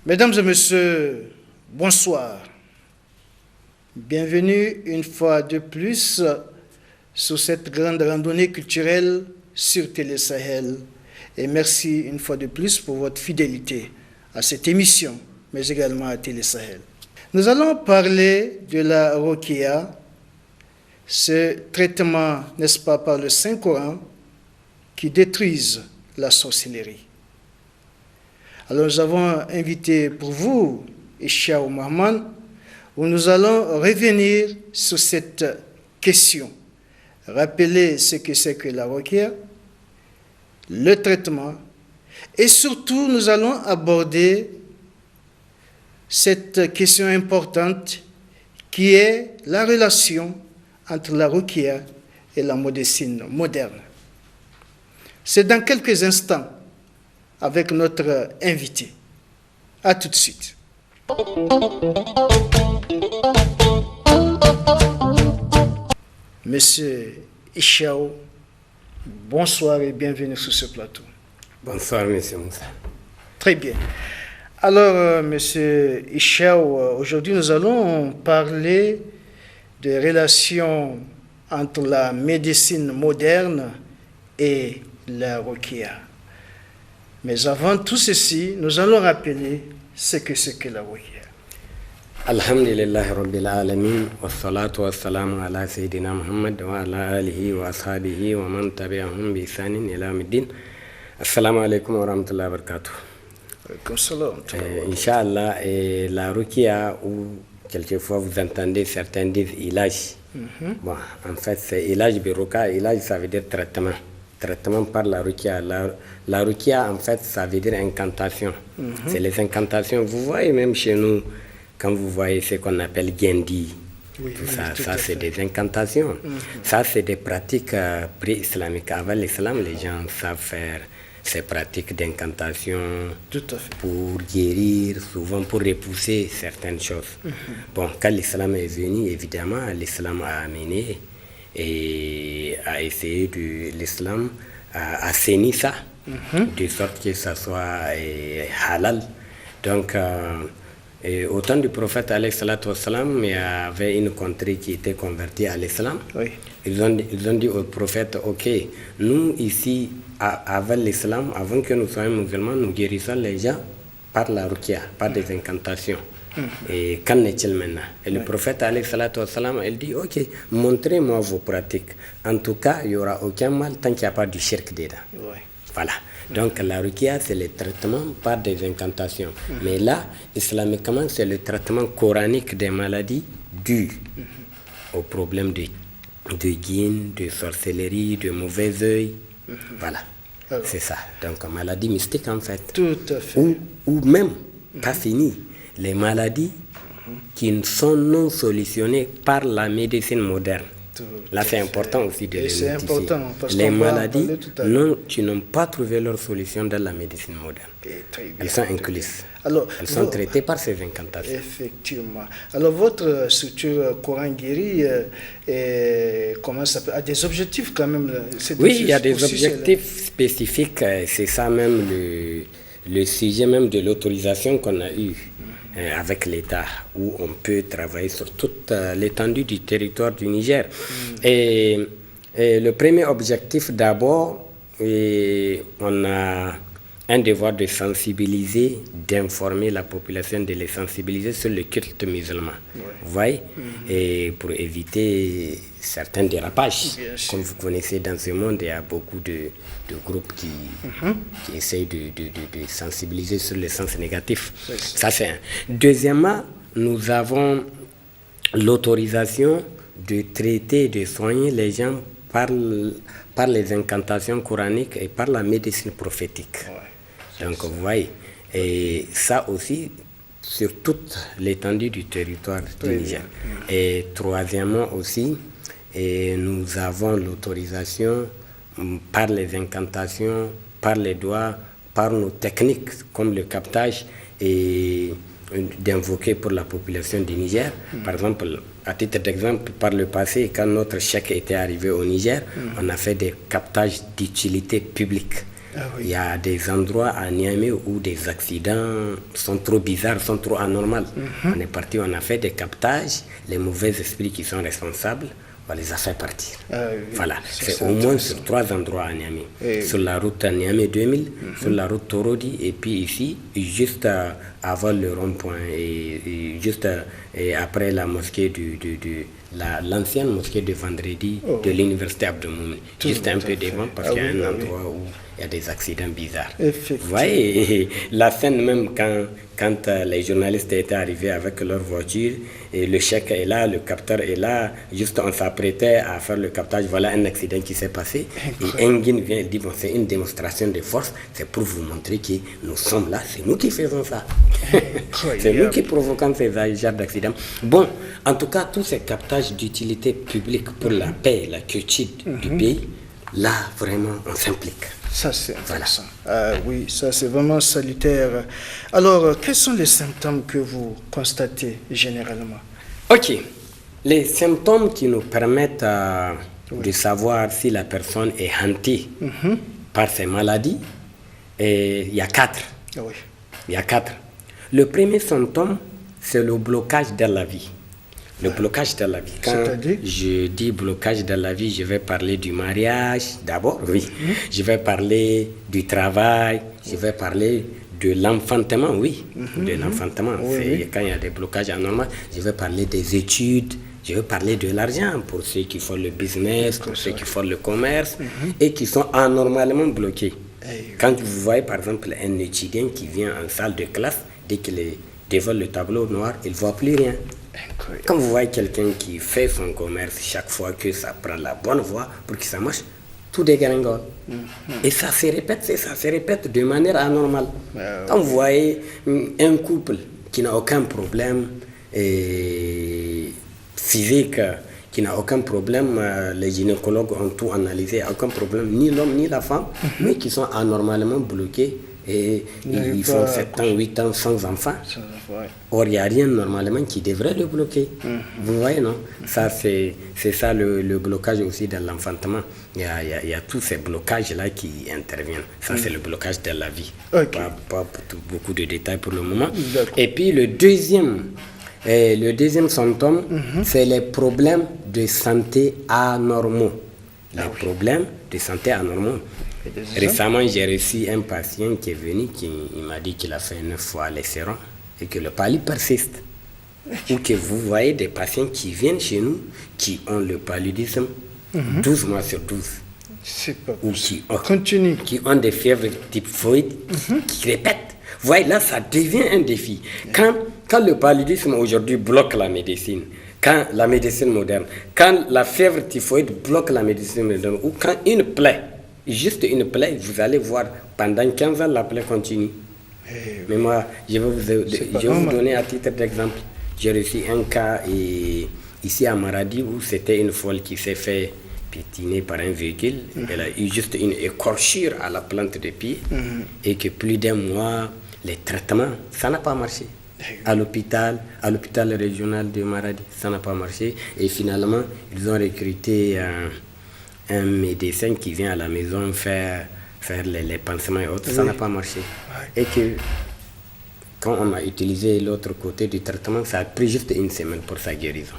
Mesdames et messieurs, bonsoir. Bienvenue une fois de plus sur cette grande randonnée culturelle sur Télé Sahel. Et merci une fois de plus pour votre fidélité à cette émission, mais également à Télé Sahel. Nous allons parler de la Ruqya, ce traitement, n'est-ce pas, par le Saint-Coran qui détruise la sorcellerie. Alors nous avons invité pour vous Isha Mohamed, où nous allons revenir sur cette question, rappeler ce que c'est que la Ruqya, le traitement, et surtout nous allons aborder cette question importante qui est la relation entre la Ruqya et la médecine moderne. C'est dans quelques instants avec notre invité. À tout de suite. Monsieur Ishaou, bonsoir et bienvenue sur ce plateau. Bonsoir, monsieur Moussa. Très bien. Alors, monsieur Ishaou, aujourd'hui nous allons parler de relations entre la médecine moderne et la Ruqya. Mais avant tout ceci, nous allons rappeler ce que c'est que la Ruqya. Alhamdulillah Rabbil Alamin, wa salatu wa salamu ala Sayyidina Muhammad wa ala alihi wa ashabihi wa man tabi'ahum bi ihsanin ila yawmiddin. Assalamu alaikum wa rahmatullahi wa barakatuh. Inch'Allah, la Ruqya, ou quelquefois vous entendez certains disent ilaj. Bon, en fait, c'est ilaj biruqa. Ilaj, ça veut dire traitement. Traitement par la Ruqya. La Ruqya, en fait, ça veut dire incantation. C'est les incantations. Vous voyez même chez nous, quand vous voyez ce qu'on appelle Gendi, ça c'est des incantations. Ça, c'est des pratiques pré-islamiques. Avant l'islam, les gens savent faire ces pratiques d'incantation pour guérir, souvent pour repousser certaines choses. Bon, quand l'islam est venu, évidemment, l'islam a amené et a essayé l'islam a assaini ça, de sorte que ça soit halal. Donc, au temps du prophète, il y avait une contrée qui était convertie à l'islam. Oui. Ils ont dit au prophète, ok, nous ici, avant l'islam, avant que nous soyons musulmans, nous guérissons les gens par la Ruqya, par des incantations. Et qu'en est-il maintenant? Et le prophète, il dit, ok, montrez-moi vos pratiques. En tout cas, il n'y aura aucun mal tant qu'il n'y a pas du shirk dedans. Voilà. Donc la Ruqya, c'est le traitement par des incantations. Mais là, islamiquement, c'est le traitement coranique des maladies dues aux problèmes de djinn, de sorcellerie, de mauvais œil. Voilà. Alors, c'est ça. Donc maladie mystique en fait. Tout à fait. Ou même, pas fini, les maladies qui sont non solutionnées par la médecine moderne. Là, c'est important aussi de le c'est notifier. Important parce les maladies qui n'ont pas trouvé leur solution dans la médecine moderne. Elles sont incluses. Alors, elles sont traitées par ces incantations. Effectivement. Alors, votre structure Coran Guéri, comment ça peut, a des objectifs quand même. Oui, il y a des objectifs spécifiques. C'est ça même le sujet même de l'autorisation qu'on a eue avec l'État, où on peut travailler sur toute l'étendue du territoire du Niger. Et le premier objectif d'abord, on a un devoir de sensibiliser, d'informer la population, de les sensibiliser sur le culte musulman. Vous voyez, et pour éviter certains dérapages. Comme vous connaissez, dans ce monde, il y a beaucoup de groupes qui essayent de sensibiliser sur le sens négatif. Ça, c'est un. Deuxièmement, nous avons l'autorisation de traiter, de soigner les gens par les incantations coraniques et par la médecine prophétique. Donc, vous voyez, et ça aussi, sur toute l'étendue du territoire du Niger. Et troisièmement aussi, nous avons l'autorisation par les incantations, par les doigts, par nos techniques comme le captage et d'invoquer pour la population du Niger. Par exemple, à titre d'exemple, par le passé, quand notre chèque était arrivé au Niger, on a fait des captages d'utilité publique. Il y a des endroits à Niamey où des accidents sont trop bizarres, sont trop anormaux. On est parti, on a fait des captages, les mauvais esprits qui sont responsables, on les a fait partir. Voilà, c'est au moins sur 3 endroits à Niamey. Sur la route à Niamey 2000, sur la route Torodi, et puis ici, juste avant le rond-point, et juste après la mosquée l'ancienne mosquée de vendredi de l'université Abdelmoumene. Juste un peu devant, parce qu'il y a un endroit où il y a des accidents bizarres. Vous voyez, la scène même quand les journalistes étaient arrivés avec leur voiture, et le chèque est là, le capteur est là, juste on s'apprêtait à faire le captage, voilà un accident qui s'est passé. Et Engin vient et dit, bon, c'est une démonstration de force, c'est pour vous montrer que nous sommes là, c'est nous qui faisons ça. C'est nous qui provoquons ces genres d'accidents. Bon, en tout cas, tous ces captages d'utilité publique pour la paix, la quiétude du pays, là, vraiment, on s'implique. Ça, c'est intéressant. Oui, ça, c'est vraiment salutaire. Alors, quels sont les symptômes que vous constatez généralement? Ok. Les symptômes qui nous permettent de savoir si la personne est hantée par ces maladies, il y a 4. Oui. Il y a 4. Le premier symptôme, c'est le blocage dans la vie. Le blocage dans la vie. Quand je dis blocage dans la vie, je vais parler du mariage d'abord, oui. Je vais parler du travail, je vais parler de l'enfantement, oui. De l'enfantement, c'est quand il y a des blocages anormaux. Je vais parler des études, je vais parler de l'argent pour ceux qui font le business, pour ceux qui font le commerce et qui sont anormalement bloqués. Quand vous voyez par exemple un étudiant qui vient en salle de classe, dès qu'il est devant le tableau noir, il ne voit plus rien. Quand vous voyez quelqu'un qui fait son commerce, chaque fois que ça prend la bonne voie pour que ça marche, tout dégringole. Et ça se répète de manière anormale. Quand vous voyez un couple qui n'a aucun problème physique, qui n'a aucun problème, les gynécologues ont tout analysé, aucun problème, ni l'homme ni la femme, mais qui sont anormalement bloqués. Et ils font 7 ans, 8 ans sans enfants. Or, il n'y a rien normalement qui devrait le bloquer. Vous voyez, non? Ça, c'est ça le blocage aussi dans l'enfantement. Il y a tous ces blocages-là qui interviennent. Ça, c'est le blocage de la vie. Pas beaucoup de détails pour le moment. Et puis, le deuxième symptôme, c'est les problèmes de santé anormaux. Les problèmes de santé anormaux. Récemment, j'ai reçu un patient qui est venu, il m'a dit qu'il a fait 9 fois les sérums et que le palu persiste. Ou que vous voyez des patients qui viennent chez nous, qui ont le paludisme 12 mois sur 12. C'est pas ou qui ont des fièvres typhoïdes qui répètent. Vous voyez, là, ça devient un défi. Quand le paludisme aujourd'hui bloque la médecine, quand la médecine moderne, quand la fièvre typhoïde bloque la médecine moderne, ou quand une plaie, juste une plaie, vous allez voir, pendant 15 ans, la plaie continue. Mais moi, je vais vous donner à titre d'exemple. J'ai reçu un cas ici à Maradi où c'était une folle qui s'est fait piétiner par un véhicule. Elle a eu juste une écorchure à la plante de pied et que plus d'un mois, les traitements, ça n'a pas marché. À l'hôpital régional de Maradi, ça n'a pas marché. Et finalement, ils ont recruté un médecin qui vient à la maison faire les pansements et autres. Ça n'a pas marché. Et que quand on a utilisé l'autre côté du traitement, ça a pris juste une semaine pour sa guérison.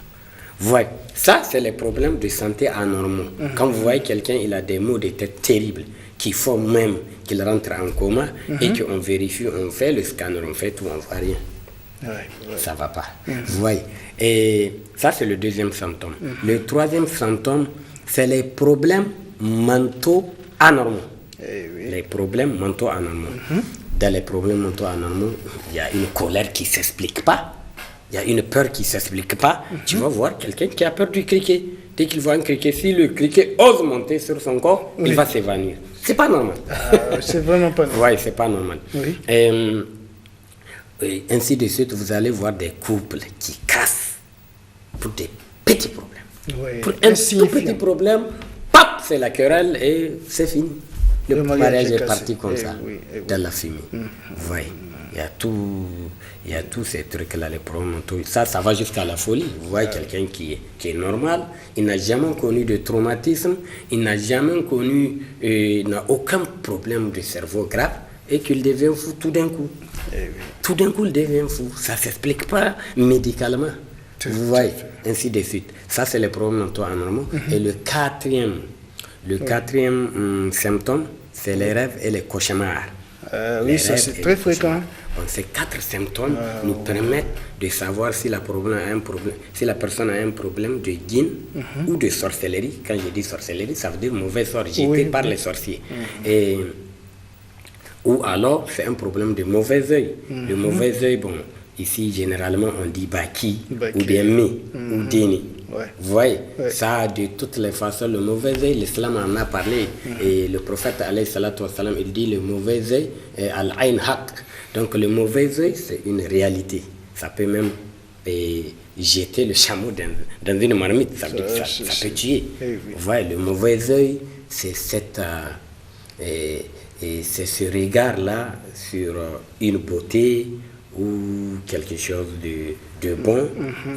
Voilà. Ça, c'est les problèmes de santé anormaux. Quand vous voyez quelqu'un, il a des maux de tête terribles, qu'il faut même qu'il rentre en coma et qu'on vérifie, on fait le scanner, on fait tout, on ne voit rien. Ça ne va pas. Vous voyez. Et ça, c'est le deuxième symptôme. Le troisième symptôme, c'est les problèmes mentaux anormaux. Les problèmes mentaux anormaux. Dans les problèmes mentaux anormaux, il y a une colère qui ne s'explique pas. Il y a une peur qui ne s'explique pas. Tu vas voir quelqu'un qui a peur du criquet. Dès qu'il voit un criquet, si le criquet ose monter sur son corps, il va s'évanouir. C'est pas normal. C'est vraiment pas normal. Oui, c'est pas normal. Et ainsi de suite, vous allez voir des couples qui cassent pour des petits problèmes. Pour un tout petit problème, pop, c'est la querelle et c'est fini. Le mariage est parti comme ça, dans la fumée. Il y a tous ces trucs-là, les problèmes mentaux. Ça va jusqu'à la folie. Vous voyez quelqu'un qui est normal, il n'a jamais connu de traumatisme, il n'a jamais connu, il n'a aucun problème de cerveau grave, et qu'il devient fou tout d'un coup. Tout d'un coup, il devient fou. Ça ne s'explique pas médicalement. Vous voyez, ainsi de suite. Ça, c'est les problèmes mentaux anormaux. Et le quatrième symptôme, c'est les rêves et les cauchemars. Oui, ça c'est très fréquent. Bon, ces 4 symptômes nous permettent de savoir si la personne a un problème de djinn ou de sorcellerie. Quand je dis sorcellerie, ça veut dire mauvais sort jeté par les sorciers. Ou alors, c'est un problème de mauvais œil. Le mauvais œil, bon, ici, généralement, on dit baki, ou bien mi, ou dini. Vous voyez, ça, de toutes les façons, le mauvais œil, l'islam en a parlé. Et le prophète, alayhi salatu wassalam, il dit le mauvais œil est al-ayn haq. Donc, le mauvais œil, c'est une réalité. Ça peut même jeter le chameau dans une marmite. Ça peut tuer. Vous voyez, le mauvais œil, c'est c'est ce regard-là sur une beauté ou quelque chose de bon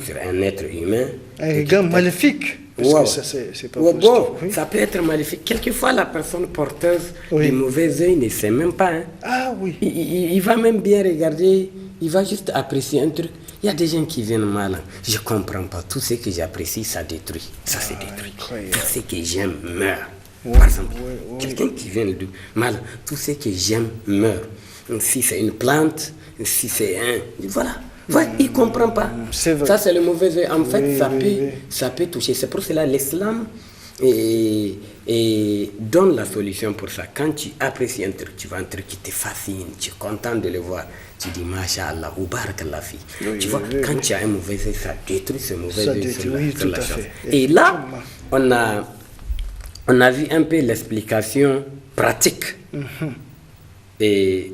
sur un être humain. Un regard maléfique. Parce que c'est pas positif. Bon, ça peut être maléfique. Quelquefois, la personne porteuse du mauvais œil ne sait même pas. Hein. Ah oui. Il va même bien regarder, il va juste apprécier un truc. Il y a des gens qui viennent mal. Je ne comprends pas. Tout ce que j'apprécie, ça détruit. Ça se détruit. Tout ce que j'aime meurt. Par exemple, quelqu'un qui vient de mal, tout ce que j'aime meurt. Si c'est une plante, si c'est un... Voilà. Il ne comprend pas. Ça, c'est le mauvais œil. En fait, ça peut toucher. C'est pour cela que l'islam donne la solution pour ça. Quand tu apprécies un truc, tu vois un truc qui te fascine, tu es content de le voir, tu dis Masha'Allah, ou Barakallah fi. Tu vois, quand tu as un mauvais œil, ça détruit ce mauvais œil sur la chose. Et là, on a vu un peu l'explication pratique. Et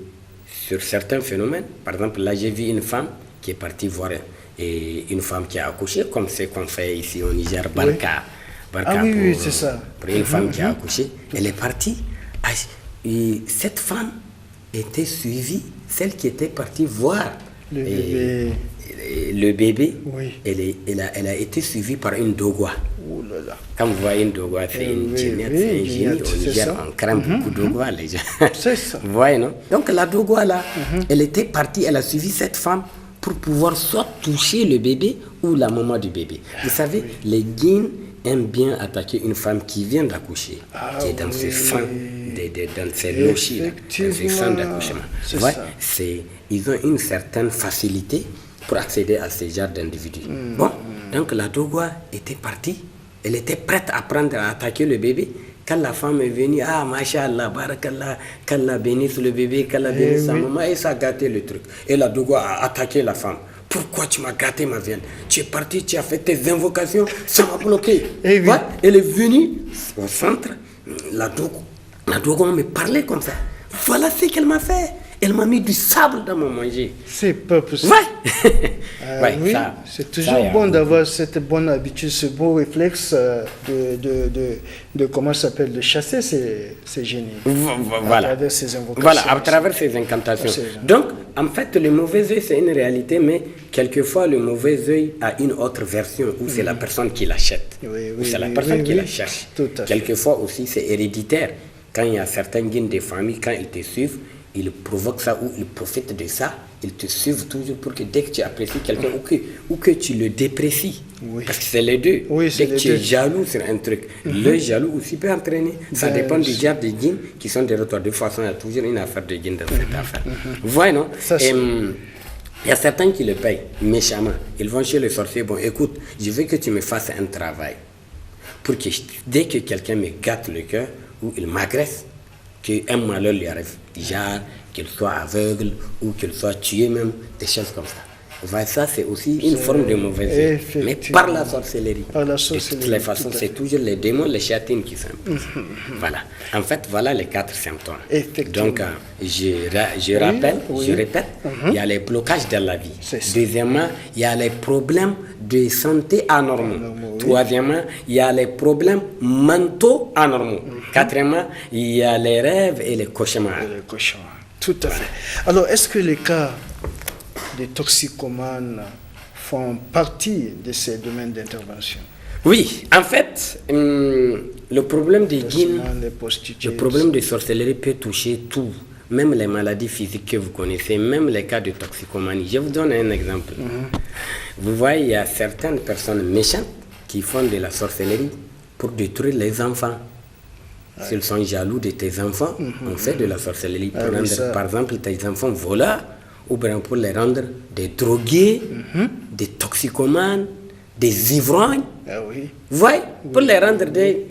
sur certains phénomènes, par exemple, là j'ai vu une femme qui est partie voir une femme qui a accouché, comme c'est qu'on fait ici au Niger, Barka. Oui, c'est ça. Pour une femme qui a accouché, elle est partie. Et cette femme était suivie, celle qui était partie voir le bébé. Elle a été suivie par une dogwa. Oh là là. Quand vous voyez une dogwa, c'est une géniette, c'est un génie. Au Niger, on crame beaucoup de dogwa, les gens. C'est ça. Vous voyez, non? Donc la dogwa, là, elle était partie, elle a suivi cette femme pour pouvoir soit toucher le bébé ou la maman du bébé. Vous savez, les djinns aiment bien attaquer une femme qui vient d'accoucher, qui est dans ses fins, dans ses lochis, dans ses fins d'accouchement. Ils ont une certaine facilité pour accéder à ce genre d'individus. Bon, donc la dogwa était partie, elle était prête à attaquer le bébé. Quand la femme est venue, Masha'Allah, Barakallah, qu'Allah bénisse le bébé, qu'Allah bénisse sa maman, et ça a gâté le truc. Et la dogwa a attaqué la femme. Pourquoi tu m'as gâté ma viande? Tu es parti, tu as fait tes invocations, ça m'a bloqué. Elle est venue au centre, la dogwa me parlait comme ça. Voilà ce qu'elle m'a fait. Elle m'a mis du sable dans mon manger. C'est pas possible. Oui, c'est toujours bon d'avoir cette bonne habitude, ce beau réflexe de comment ça s'appelle, de chasser ces génies. Voilà. À travers ces invocations. Voilà, à travers ces incantations. Donc, en fait, le mauvais œil, c'est une réalité, mais quelquefois, le mauvais œil a une autre version où c'est la personne qui l'achète. Ou c'est la personne qui la cherche. Quelquefois aussi, c'est héréditaire. Quand il y a certains guines des familles, quand ils te suivent, ils provoquent ça ou ils profitent de ça, ils te suivent toujours pour que dès que tu apprécies quelqu'un ou que tu le déprécies, parce que c'est les deux. Dès que tu es jaloux sur un truc, le jaloux aussi peut entraîner. Ça dépend du genre de djinns qui sont des retours. De toute façon, il y a toujours une affaire de djinns dans cette affaire. Vous voyez, non? Il y a certains qui le payent méchamment. Ils vont chez le sorcier, bon, écoute, je veux que tu me fasses un travail pour que dès que quelqu'un me gâte le cœur ou il m'agresse, qu'un malheur lui arrive, genre qu'il soit aveugle ou qu'il soit tué même, des choses comme ça. Ça, c'est aussi une forme de mauvaise œil, mais par la sorcellerie. De toutes les façons, c'est toujours les démons, les chatines qui s'imposent. Voilà. En fait, voilà les 4 symptômes. Donc, je répète, il y a les blocages dans la vie. Deuxièmement, il y a les problèmes de santé anormaux. Troisièmement, il y a les problèmes mentaux anormaux. Quatrièmement, il y a les rêves et les cauchemars. Tout à fait. Alors, est-ce que les cas des toxicomanes font partie de ces domaines d'intervention? Oui, en fait, le problème des djinns, Les prostituées. le problème de sorcellerie peut toucher tout, même les maladies physiques que vous connaissez, même les cas de toxicomanie. Je vous donne un exemple. Vous voyez, il y a certaines personnes méchantes qui font de la sorcellerie pour détruire les enfants. S'ils sont jaloux de tes enfants, on fait de la sorcellerie pour rendre, par exemple, tes enfants voleurs, ou bien pour les rendre des drogués, des toxicomanes, des ivrognes. Ah oui. Vous voyez, pour les rendre des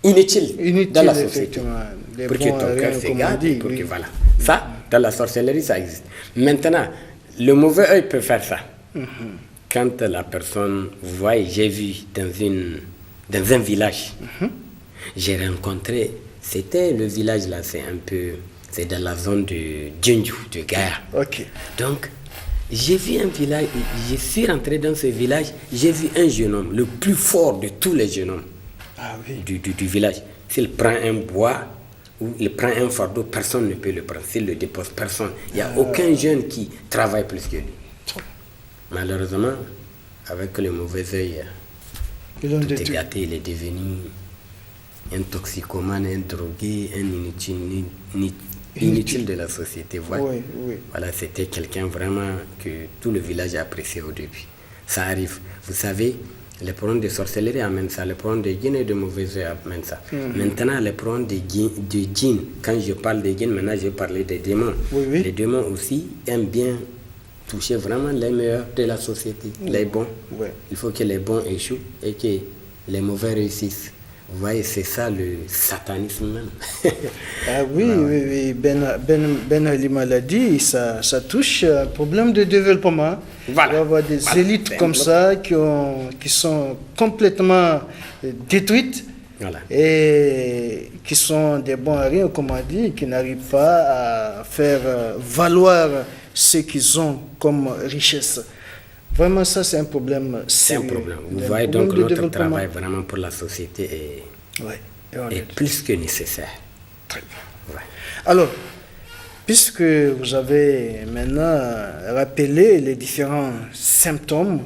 inutiles dans la société. Effectivement. Des Pour que bons ton à cœur rien, se comme on garde, dit, pour oui. que voilà. Ça, dans la sorcellerie, ça existe. Maintenant, le mauvais œil peut faire ça. Quand la personne, vous voyez, j'ai vu dans un village, j'ai rencontré, c'était le village là, c'est dans la zone de Djindjou, de Gaïa. Ok. Donc, j'ai vu un village, je suis rentré dans ce village, j'ai vu un jeune homme, le plus fort de tous les jeunes hommes Ah oui. du village. S'il prend un bois ou il prend un fardeau, personne ne peut le prendre. S'il le dépose, personne. Il n'y a aucun jeune qui travaille plus que lui. Malheureusement, avec le mauvais œil, Ils l'ont tout est détruit. gâté, il est devenu un toxicomane, un drogué, un inutile de la société. Voilà, Oui, oui. voilà, c'était quelqu'un vraiment que tout le village a apprécié au début. Ça arrive. Vous savez, les problèmes de sorcellerie amènent ça, les problèmes de djinns et de mauvais œil amènent ça. Maintenant, les problèmes de djinns, quand je parle de djinns, maintenant je vais parler des démons. Oui, oui. Les démons aussi aiment bien toucher vraiment les meilleurs de la société, les bons. Ouais. Il faut que les bons échouent et que les mauvais réussissent. Vous voyez, c'est ça le satanisme même. Ah oui, oui, oui. Ben Ali Maladi, ça touche un problème de développement. Voilà. Il va y avoir des Voilà. élites C'est un comme bloc. ça qui sont complètement détruites Voilà. et qui sont des bons à rien, comme on dit, qui n'arrivent pas à faire valoir ce qu'ils ont comme richesse. Vraiment, ça, c'est un problème C'est un sérieux. problème. Vous Un voyez, problème donc de notre développement. travail vraiment pour la société Ouais, et on est est plus que nécessaire. très bien. Ouais. Alors, puisque vous avez maintenant rappelé les différents symptômes,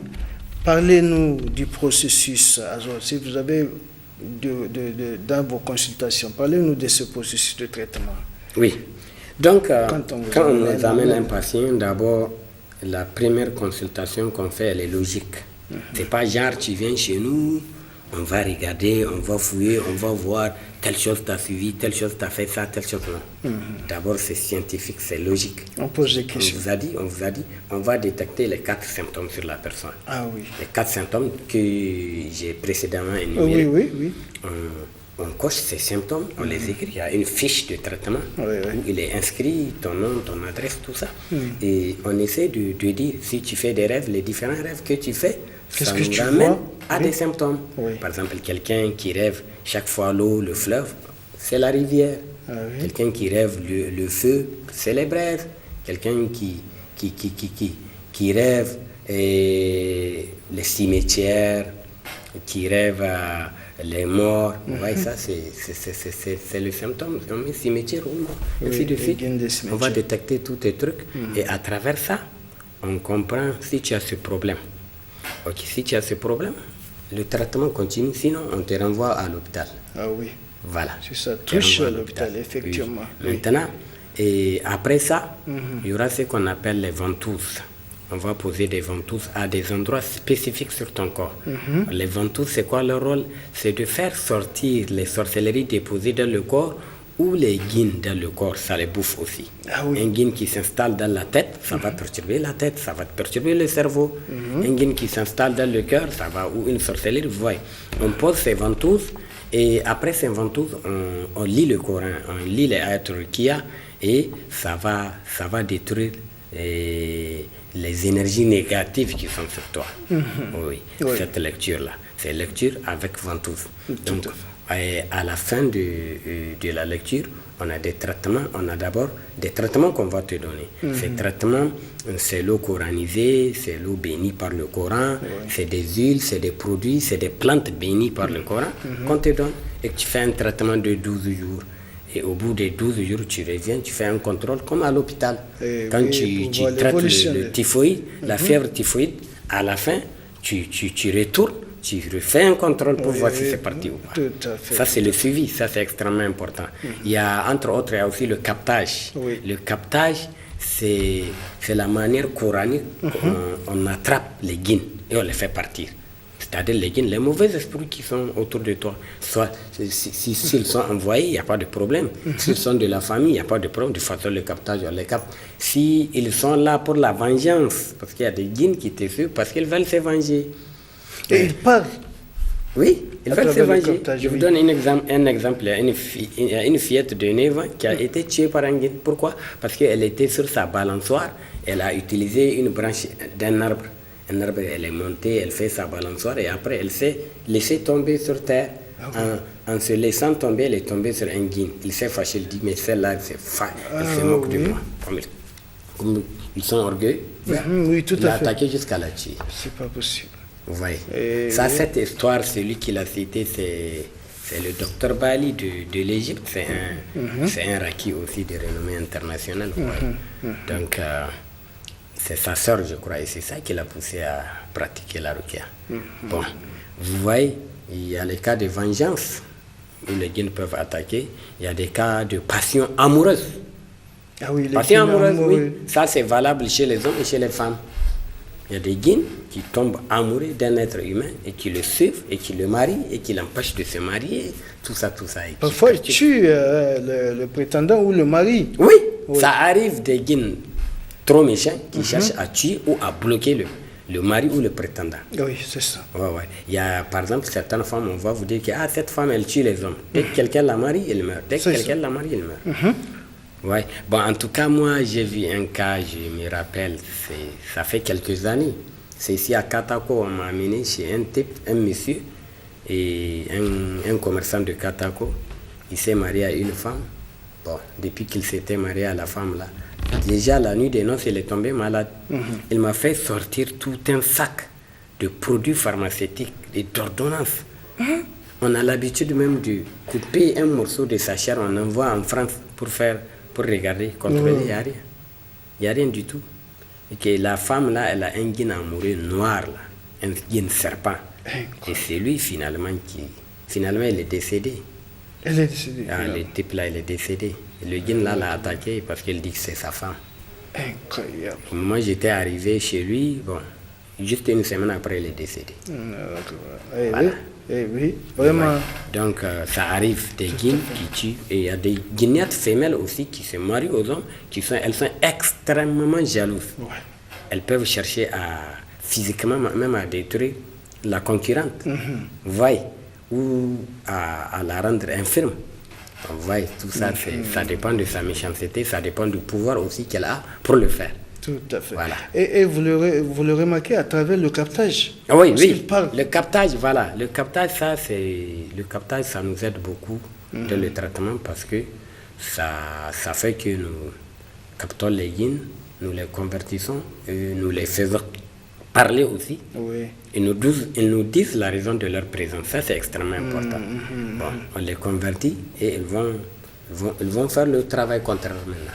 parlez-nous du processus. Alors, si vous avez dans vos consultations, parlez-nous de ce processus de traitement. Oui. Donc, Quand on vous quand on amène nous amène là- un patient, d'abord, la première consultation qu'on fait, elle est logique. C'est pas genre, tu viens chez nous, on va regarder, on va fouiller, on va voir telle chose t'as suivi, telle chose t'as fait ça, telle chose non. D'abord, c'est scientifique, c'est logique. On pose des On questions. vous a dit, on va détecter les 4 symptômes sur la personne. Ah oui. Les 4 symptômes que j'ai précédemment Oui, énumérés. oui, oui. On coche ces symptômes, on les écrit. Il y a une fiche de traitement Oui, oui. où il est inscrit ton nom, ton adresse, tout ça. Et on essaie de dire si tu fais des rêves, les différents rêves que tu fais, Qu'est-ce ça que nous tu ramène vois? à Oui. des symptômes. Oui. Par exemple, quelqu'un qui rêve chaque fois l'eau, le fleuve, c'est la rivière. Ah oui. Quelqu'un qui rêve le feu, c'est les braises. Quelqu'un qui rêve les cimetières, qui rêve les morts. Vous voyez, ça, c'est le symptôme. On met cimetière ou mort, ainsi de les suite. gaines des On cimetières. va détecter tous tes trucs. Et à travers ça, on comprend si tu as ce problème. Ok, si tu as ce problème, le traitement continue. Sinon, on te renvoie à l'hôpital. Ah oui. Voilà. Si ça On te touche renvoie à l'hôpital, effectivement. Oui. Maintenant, et après ça, il y aura ce qu'on appelle les ventouses. On va poser des ventouses à des endroits spécifiques sur ton corps. Les ventouses, c'est quoi leur rôle? C'est de faire sortir les sorcelleries déposées dans le corps ou les guines dans le corps, ça les bouffe aussi. Ah oui. Un guine qui s'installe dans la tête, ça va perturber la tête, ça va perturber le cerveau. Un guine qui s'installe dans le cœur, ça va, ou une sorcellerie, vous voyez. On pose ces ventouses et après ces ventouses, on lit le Coran, on lit les ayats qu'il y a et ça va détruire les énergies négatives qui sont sur toi. Oui, Oui. cette lecture-là. C'est lecture avec ventouse. Tout Donc, à à la fin de la lecture, on a des traitements. On a d'abord des traitements qu'on va te donner. Ces traitements, c'est l'eau coranisée, c'est l'eau bénie par le Coran, c'est des huiles, c'est des produits, c'est des plantes bénies par le Coran qu'on te donne et que tu fais un traitement de 12 jours. Et au bout des 12 jours, tu reviens, tu fais un contrôle comme à l'hôpital. Quand oui, tu traites le typhoïde, la fièvre typhoïde, à la fin, tu retournes, tu refais un contrôle pour voir si c'est parti ou pas. Tout à fait. Ça, c'est le suivi, ça, c'est extrêmement important. Il y a, entre autres, il y a aussi le captage. Le captage, c'est la manière coranique on attrape les guines et on les fait partir. C'est-à-dire les guines, les mauvais esprits qui sont autour de toi. Soit s'ils sont envoyés, il n'y a pas de problème. S'ils sont de la famille, il n'y a pas de problème. De façon, le captage, on les capte. S'ils sont là pour la vengeance, parce qu'il y a des guines qui te suivent parce qu'ils veulent se venger. Et ils parlent. Oui, ils veulent se venger. Je vous donne un exemple. Il y a une fillette de 9 ans qui a été tuée par un guine. Pourquoi? Parce qu'elle était sur sa balançoire. Elle a utilisé une branche d'un arbre. Un arbre, elle est montée, elle fait sa balançoire et après elle s'est laissée tomber sur terre. En se laissant tomber, elle est tombée sur un guine. Il s'est fâché, il dit, mais celle-là, elle se moque de moi. Comme ils sont orgueilleux, oui, tout il a à fait. attaqué jusqu'à la tuer. C'est pas possible. Vous voyez. Ça, cette histoire, celui qui l'a cité, c'est le docteur Bali de l'Égypte. C'est un raki aussi de renommée internationale. Donc, c'est sa sœur, je crois, et c'est ça qui l'a poussé à pratiquer la ruqya. Bon, vous voyez, il y a les cas de vengeance où les djinns peuvent attaquer. Il y a des cas de passion amoureuse. Ah oui, les Passion amoureuse, amoureux. oui. Ça, c'est valable chez les hommes et chez les femmes. Il y a des djinns qui tombent amoureux d'un être humain et qui le suivent et qui le marient et qui l'empêchent de se marier. Tout ça. Parfois, ils tuent le prétendant ou le mari. Oui, ça arrive des djinns trop méchants qui cherchent à tuer ou à bloquer le mari ou le prétendant. Oui, c'est ça. Il y a par exemple certaines femmes, on va vous dire que cette femme elle tue les hommes. Dès que quelqu'un la marie, elle meurt. Dès que quelqu'un la marie, elle meurt. Bon, en tout cas, moi j'ai vu un cas, je me rappelle, ça fait quelques années. C'est ici à Katako, on m'a amené chez un monsieur, et un commerçant de Katako. Il s'est marié à une femme. Bon, depuis qu'il s'était marié à la femme là, déjà la nuit des noces, il est tombé malade. Il m'a fait sortir tout un sac de produits pharmaceutiques et d'ordonnances. On a l'habitude même de couper un morceau de sa chair, on envoie en France pour regarder, contrôler, il n'y a rien. Il n'y a rien du tout. Et que la femme là, elle a un guine amoureux noir là, un guine serpent. Et c'est lui finalement il est décédé. Elle est décédée. Le type là, il est décédé. Et le guine là l'a attaqué parce qu'il dit que c'est sa femme. Incroyable. Moi j'étais arrivé chez lui, bon, juste une semaine après il est décédé. Voilà. Oui, vraiment. Donc ça arrive des guines qui tuent. Et il y a des guignettes femelles aussi qui se marient aux hommes, elles sont extrêmement jalouses. Elles peuvent chercher physiquement même à détruire la concurrente. Vous voyez, ou à la rendre infirme. Vous voyez, tout ça, ça dépend de sa méchanceté, ça dépend du pouvoir aussi qu'elle a pour le faire. Tout à fait. Voilà. Et vous le remarquez à travers le captage. Oui, le captage, voilà. Le captage, ça nous aide beaucoup dans le traitement parce que ça fait que nous captons les guines, nous les convertissons, et nous les faisons parler aussi. Ils nous disent la raison de leur présence. Ça, c'est extrêmement important. Bon, on les convertit et ils vont faire le travail contraire maintenant.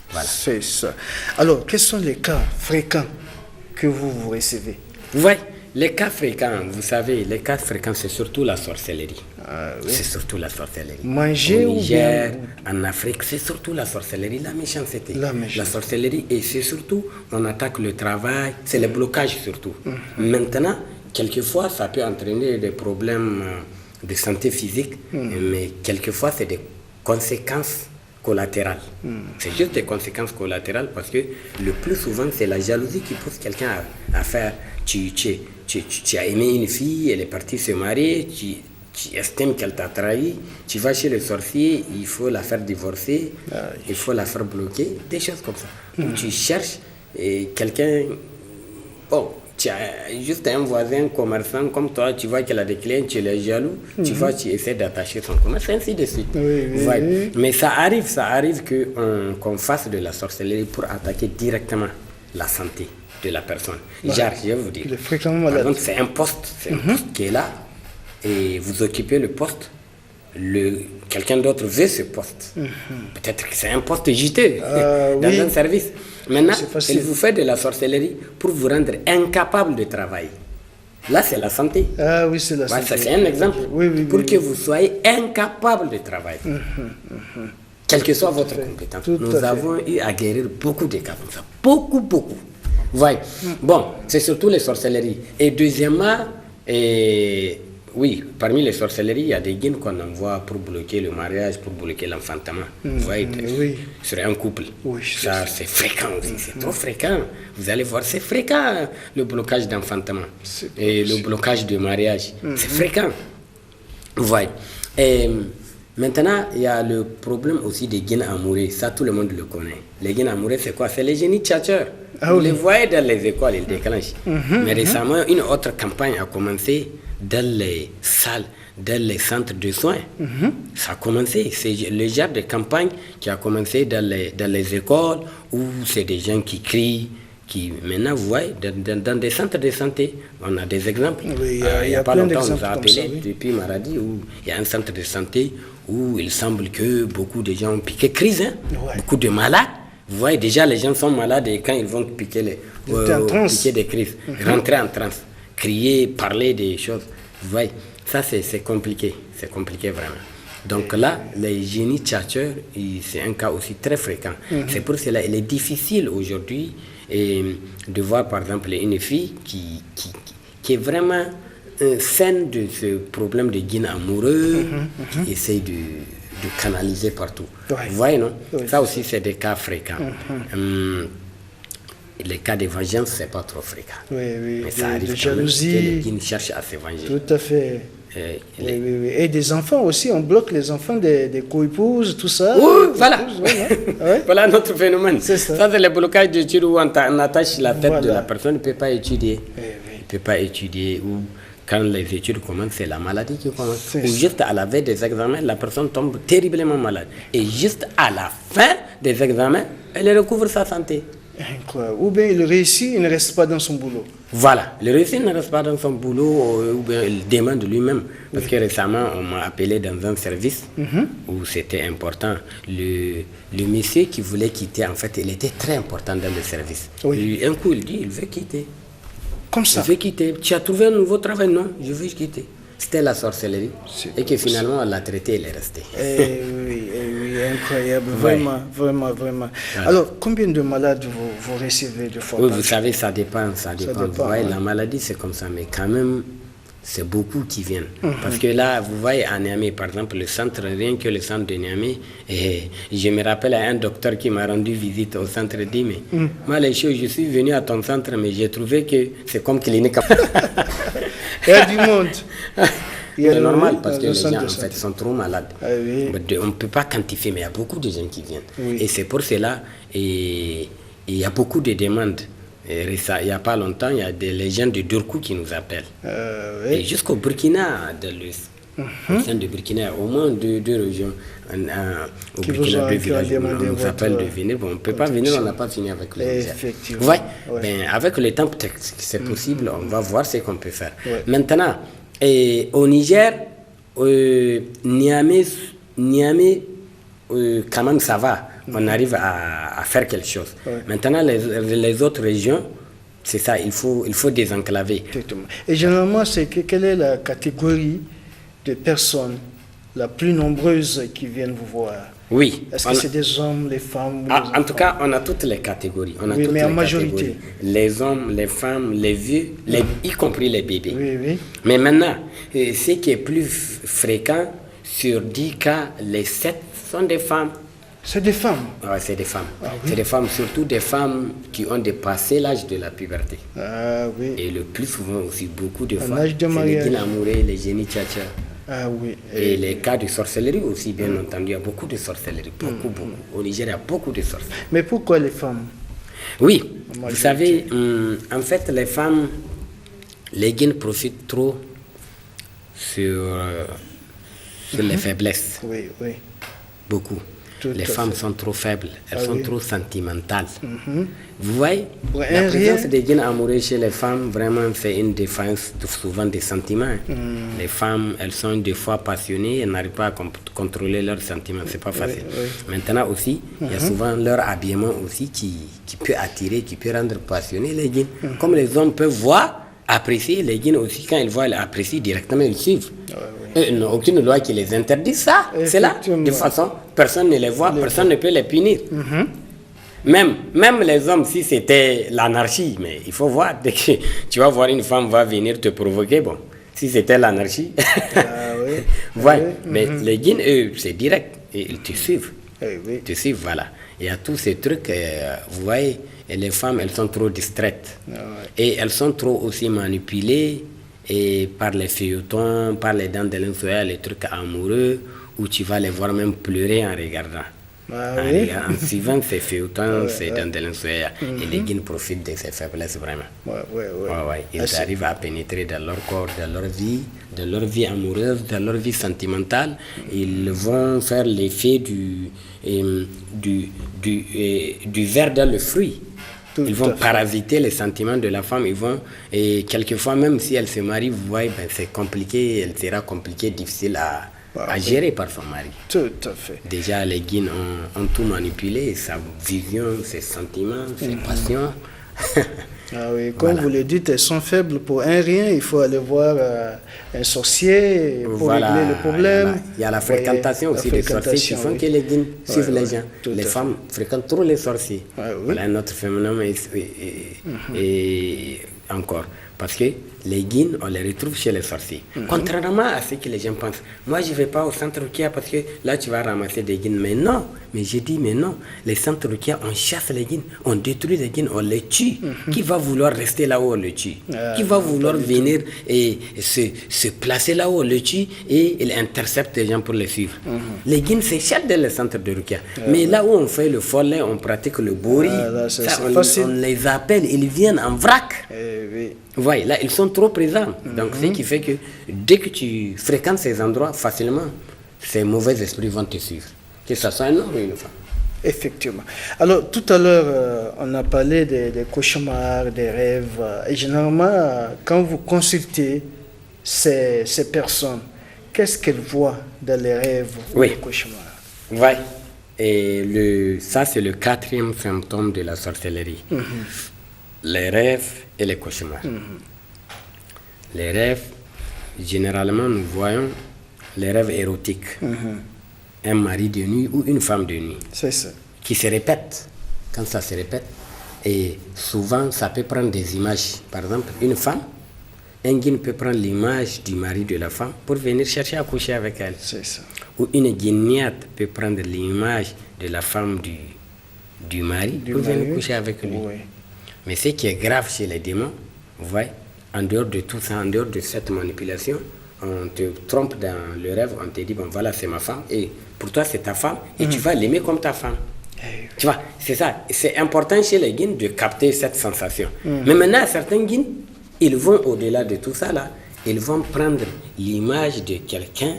Voilà. C'est ça. Alors, quels sont les cas fréquents que vous recevez? Oui, les cas fréquents, vous savez, les cas fréquents, c'est surtout la sorcellerie. C'est surtout la sorcellerie. Manger au Niger, ou bien... en Afrique, c'est surtout la sorcellerie, la méchanceté. La sorcellerie, et c'est surtout, on attaque le travail, c'est le blocage surtout. Maintenant, quelquefois, ça peut entraîner des problèmes de santé physique, mais quelquefois, c'est des conséquences collatérales. C'est juste des conséquences collatérales parce que le plus souvent, c'est la jalousie qui pousse quelqu'un à faire. Tu as aimé une fille, elle est partie se marier, tu estimes qu'elle t'a trahi, tu vas chez le sorcier, il faut la faire divorcer, il faut la faire bloquer, des choses comme ça. Tu cherches quelqu'un, bon, tu as juste un voisin commerçant comme toi, tu vois qu'elle a des clients, tu es jaloux, tu vas, tu essaies d'attacher son commerce, ainsi de suite. Oui. Mais ça arrive qu'on fasse de la sorcellerie pour attaquer directement la santé de la personne. Genre, je vais vous dire, fréquemment par exemple, c'est un poste qui est là, et vous occupez le poste, quelqu'un d'autre veut ce poste. Peut-être que c'est un poste JT dans oui. un service. Maintenant, C'est facile. il vous fait de la sorcellerie pour vous rendre incapable de travailler. Là, c'est la santé. Ah oui, c'est la Ouais, santé. ça, c'est un exemple. Oui, oui, pour oui, que oui. vous soyez incapable de travailler. Quelle que soit votre compétence. Tout Nous à fait. avons eu à guérir beaucoup de cas comme ça. Beaucoup, beaucoup. Voyez. Bon, c'est surtout les sorcelleries. Et deuxièmement, oui, parmi les sorcelleries, il y a des guines qu'on envoie pour bloquer le mariage, pour bloquer l'enfantement. Vous voyez, oui. sur un couple. Oui, ça, c'est fréquent aussi. C'est trop fréquent. Vous allez voir, c'est fréquent, le blocage d'enfantement. Et le blocage de mariage. C'est fréquent. Vous voyez. Et maintenant, il y a le problème aussi des guines amoureux. Ça, tout le monde le connaît. Les guines amoureux, c'est quoi? C'est les génies tchatcheurs. Vous les voyez dans les écoles, ils déclenchent. Mais récemment, une autre campagne a commencé dans les salles, dans les centres de soins. Ça a commencé. C'est le genre de campagne qui a commencé dans les écoles où c'est des gens qui crient. Maintenant, vous voyez, dans des centres de santé, on a des exemples. Oui, il n'y a pas plein longtemps, on nous d'exemples a comme appelé ça, oui. depuis Maradi où il y a un centre de santé où il semble que beaucoup de gens ont piqué crise. Ouais. Beaucoup de malades. Vous voyez, déjà, les gens sont malades et quand ils vont piquer, piquer des crises, rentrer en transe, crier, parler des choses. Vous voyez, ça, c'est compliqué. C'est compliqué vraiment. Donc là, les génies tchatcheurs, c'est un cas aussi très fréquent. C'est pour cela qu'il est difficile aujourd'hui de voir, par exemple, une fille qui est vraiment saine de ce problème de guine amoureux, qui essaye de canaliser partout. Ouais. Vous voyez, non? Ouais. Ça aussi, c'est des cas fréquents. Les cas de vengeance, c'est pas trop fréquent. Oui, oui. Mais ça arrive De quand même que les jalousie. guines cherchent à se venger. Tout à fait. Et Oui, oui, oui. Et des enfants aussi, on bloque les enfants des co-épouses, tout ça. Oui, voilà. Oui, ouais. Voilà notre phénomène. C'est ça. C'est le blocage d'études où on attache la tête de Voilà. la personne, ne peut pas étudier. Oui, oui. Il ne peut pas étudier. Ou quand les études commencent, c'est la maladie qui commence. C'est Ou ça. juste à la veille des examens, la personne tombe terriblement malade. Et juste à la fin des examens, elle recouvre sa santé. Incroyable. Ou bien il réussit, il ne reste pas dans son boulot. Voilà, le réussi ne reste pas dans son boulot ou bien il demande lui-même. Parce que récemment, on m'a appelé dans un service où c'était important. Le monsieur qui voulait quitter, en fait, il était très important dans le service. Oui. Un coup, il dit, il veut quitter. Comme ça. Il veut quitter. Tu as trouvé un nouveau travail? Non, je veux quitter. C'était la sorcellerie. Et que finalement, on l'a traité, il est resté. Oui, incroyable. Ouais. Vraiment, vraiment, vraiment. Voilà. Alors, combien de malades vous recevez de fois Oui, par vous jour? savez, ça dépend. Vous voyez, ouais. la maladie, c'est comme ça. Mais quand même, c'est beaucoup qui viennent. Parce que là, vous voyez, à Niamey, par exemple, le centre, rien que le centre de Niamey, et je me rappelle à un docteur qui m'a rendu visite au centre, dit, mais moi, les choses, je suis venu à ton centre, mais j'ai trouvé que c'est comme clinique. Il y a du monde. C'est normal parce que le les centre gens, de en fait, santé. sont trop malades. Ah oui. On ne peut pas quantifier, mais il y a beaucoup de gens qui viennent. Oui. Et c'est pour cela, et il y a beaucoup de demandes. Et il n'y a pas longtemps, il y a les gens de Durkou qui nous appellent. Et Oui. jusqu'au Burkina, dans le sein de Burkina, il y a au moins deux régions. Au Qui Burkina, vous ont- deux qui ont villages, on demandé nous appelle de votre venir. Bon, on ne peut pas venir, on n'a pas fini avec le Niger. Effectivement. Ouais. Ouais. Ben, avec le temps, peut-être que c'est possible, on va voir ce qu'on peut faire. Ouais. Maintenant, au Niger, Niamey, quand même ça va. On arrive à faire quelque chose. Ouais. Maintenant, les autres régions, c'est ça, il faut désenclaver. Exactement. Et généralement, quelle est la catégorie de personnes la plus nombreuse qui viennent vous voir? Oui. Est-ce que c'est des hommes, les femmes ou les En enfants? tout cas, on a toutes les catégories. On a Oui, toutes mais en les majorité. catégories. Les hommes, les femmes, les vieux, y compris les bébés. Oui, oui. Mais maintenant, ce qui est plus fréquent, sur 10 cas, les 7 sont des femmes. C'est des femmes. Ouais, c'est des femmes. Ah oui. C'est des femmes, surtout des femmes qui ont dépassé l'âge de la puberté. Ah oui. Et le plus souvent aussi, beaucoup de Un fois, âge de c'est les mariage. guines amoureux, les génies tchatcha. Ah oui. Et les cas de sorcellerie aussi, bien entendu. Il y a beaucoup de sorcellerie. Beaucoup, beaucoup. Au Niger, il y a beaucoup de sorcellerie. Mais pourquoi les femmes? Oui, Moi, vous je savez, en fait, les femmes, les guines profitent trop sur les faiblesses. Oui, oui. Beaucoup. Les femmes sont trop faibles, elles sont trop sentimentales. Vous voyez, Pour la un présence rien. des djinns amoureux chez les femmes, vraiment, c'est une défense souvent des sentiments. Les femmes, elles sont des fois passionnées, elles n'arrivent pas à contrôler leurs sentiments, c'est pas facile. Maintenant aussi, il y a souvent leur habillement aussi qui peut attirer, qui peut rendre passionné les djinns. Comme les hommes peuvent voir, apprécier, les djinns aussi, quand ils voient, ils apprécient directement, ils suivent. Ils n'ont aucune loi qui les interdit ça. C'est là. De toute façon, personne ne les voit, personne ne peut les punir. Même les hommes, si c'était l'anarchie, mais il faut voir, dès que tu vas voir une femme va venir te provoquer, bon, si c'était l'anarchie, mais les djinns, eux, c'est direct, et ils te suivent. Ils te suivent, voilà. Il y a tous ces trucs, vous voyez, et les femmes, elles sont trop distraites. Et elles sont trop aussi manipulées et par les feuilletons, par les dents de linsoya, les trucs amoureux, où tu vas les voir même pleurer en regardant. En suivant ces feuilletons, ces dents de linsoya, et les djinns profitent de ces faiblesses vraiment. Ils arrivent à pénétrer dans leur corps, dans leur vie amoureuse, dans leur vie sentimentale. Ils vont faire l'effet du ver dans le fruit. Ils vont parasiter les sentiments de la femme. Ils vont, et quelquefois, même si elle se marie, vous voyez, c'est compliqué, elle sera compliquée, difficile à gérer par son mari. Tout à fait. Déjà, les djinns ont tout manipulé, sa vision, ses sentiments, ses passions. Comme vous le dites, elles sont faibles pour un rien. Il faut aller voir un sorcier pour régler le problème. Il y a la fréquentation aussi des sorciers qui font que les djinns suivent les gens. Les femmes fréquentent trop les sorciers. Voilà un autre phénomène et encore. Parce que les djinns, on les retrouve chez les sorciers. Contrairement à ce que les gens pensent. Moi, je ne vais pas au centre Rukia parce que là, tu vas ramasser des djinns. Mais non, j'ai dit, mais non. Les centres Rukia, on chasse les djinns, on détruit les djinns, on les tue. Qui va vouloir rester là où on le tue? Qui va vouloir venir et se placer là où on le tue et il intercepte les gens pour les suivre? Les djinns s'échappent dans les centres de Rukia. Mais là où on fait le follet, on pratique le bori, on les appelle, ils viennent en vrac. Voilà, là, ils sont trop présents. Donc, ce qui fait que dès que tu fréquentes ces endroits facilement, ces mauvais esprits vont te suivre. Que ce soit un homme ou une femme. Effectivement. Alors, tout à l'heure, on a parlé des cauchemars, des rêves. Et généralement, quand vous consultez ces personnes, qu'est-ce qu'elles voient dans les rêves ou les cauchemars? Oui. Et ça, c'est le 4e symptôme de la sorcellerie. Les rêves et les cauchemars. Les rêves, généralement, nous voyons les rêves érotiques. Un mari de nuit ou une femme de nuit. C'est ça. Qui se répète. Quand ça se répète, et souvent, ça peut prendre des images. Par exemple, une femme, un djinn peut prendre l'image du mari de la femme pour venir chercher à coucher avec elle. C'est ça. Ou une djinniate peut prendre l'image de la femme du mari pour venir coucher avec lui. Mais ce qui est grave chez les démons, vous voyez, en dehors de tout ça, en dehors de cette manipulation, on te trompe dans le rêve, on te dit, bon voilà, c'est ma femme, et pour toi c'est ta femme, et tu vas l'aimer comme ta femme. Tu vois, c'est ça. C'est important chez les djinns de capter cette sensation. Mais maintenant, certains djinns, ils vont au-delà de tout ça, là, ils vont prendre l'image de quelqu'un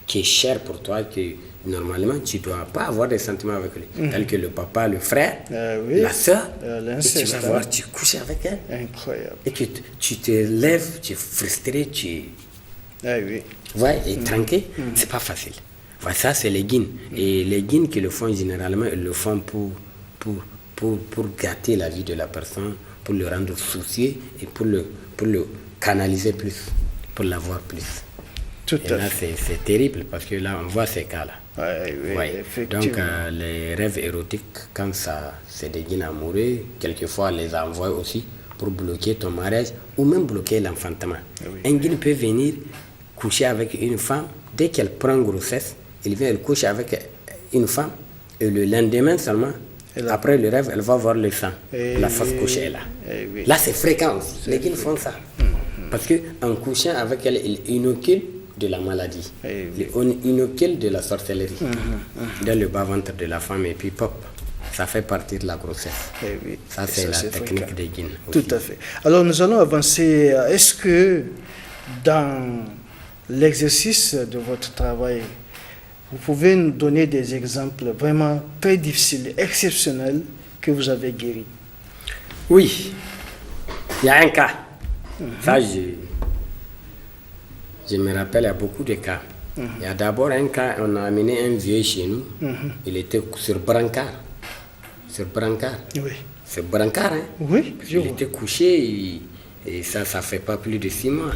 qui est cher pour toi, que normalement, tu ne dois pas avoir des sentiments avec lui. Tel que le papa, le frère, la soeur. Et tu vas voir, tu couches avec elle. Incroyable. Et que tu te lèves, tu es frustré, ouais, et tranquille. C'est pas facile. Voilà, ça, c'est les djinns. Et les djinns qui le font généralement, ils le font pour gâter la vie de la personne, pour le rendre soucieux et pour le canaliser plus, pour l'avoir plus. Tout et là, c'est terrible parce que là, on voit ces cas-là. Donc, les rêves érotiques, quand c'est des djinns amoureux, quelquefois, on les envoie aussi pour bloquer ton mariage ou même bloquer l'enfantement. Un djinn peut venir coucher avec une femme, dès qu'elle prend grossesse, il vient, elle couche avec une femme, et le lendemain seulement, après le rêve, elle va voir le sang. La fausse couche est là. Là, c'est fréquent aussi. Les djinns font ça. Parce qu'en couchant avec elle, ils inoculent de la maladie. On inocule de la sorcellerie dans le bas-ventre de la femme, et puis pop, ça fait partie de la grossesse. Ça, c'est la technique des djinns. Tout à fait. Alors, nous allons avancer. Est-ce que dans l'exercice de votre travail, Vous pouvez nous donner des exemples vraiment très difficiles, exceptionnels, que vous avez guéris? Oui, il y a un cas. Ça, je me rappelle, il y a beaucoup de cas. Il y a d'abord un cas, on a amené un vieux chez nous. Il était sur brancard. Sur brancard. Oui. C'est brancard, hein? Oui, Il était couché et ça fait pas plus de 6 mois.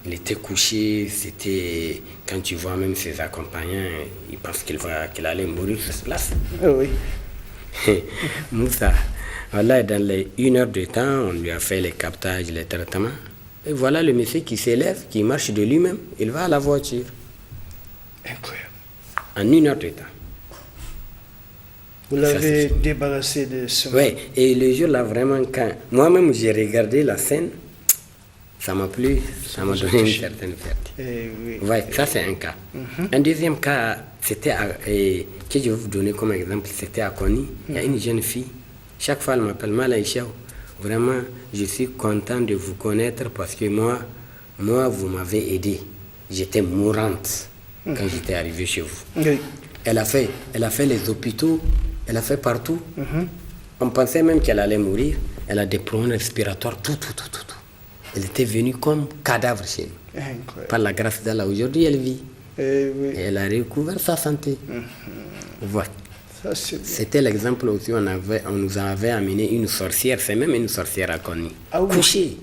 Il était couché, c'était... Quand tu vois même ses accompagnants, ils pensent qu'il allait mourir sur place. Oui. Moussa, voilà, dans les 1 heure de temps, on lui a fait les captages, les traitements. Et voilà le monsieur qui s'élève, qui marche de lui-même, il va à la voiture. Incroyable. En 1 heure de temps. Vous l'avez débarrassé de ce mal. Oui, et le jour-là, vraiment, quand moi-même j'ai regardé la scène, ça m'a plu, ça m'a donné une certaine fierté. Oui. Oui, ça c'est un cas. Un deuxième cas, c'était, que je vais vous donner comme exemple, c'était à Kony. Il y a une jeune fille, chaque fois elle m'appelle Malaïcha. Vraiment, je suis content de vous connaître parce que moi vous m'avez aidé. J'étais mourante quand j'étais arrivé chez vous. Oui. Elle a fait les hôpitaux, elle a fait partout. On pensait même qu'elle allait mourir. Elle a des problèmes respiratoires, tout. Elle était venue comme cadavre chez nous. Incroyable. Par la grâce d'Allah, aujourd'hui elle vit. Oui. Et elle a recouvert sa santé. Voilà. Ça, c'est... C'était l'exemple aussi, on nous avait amené une sorcière, c'est même une sorcière à Kony. Ah oui. Couchée,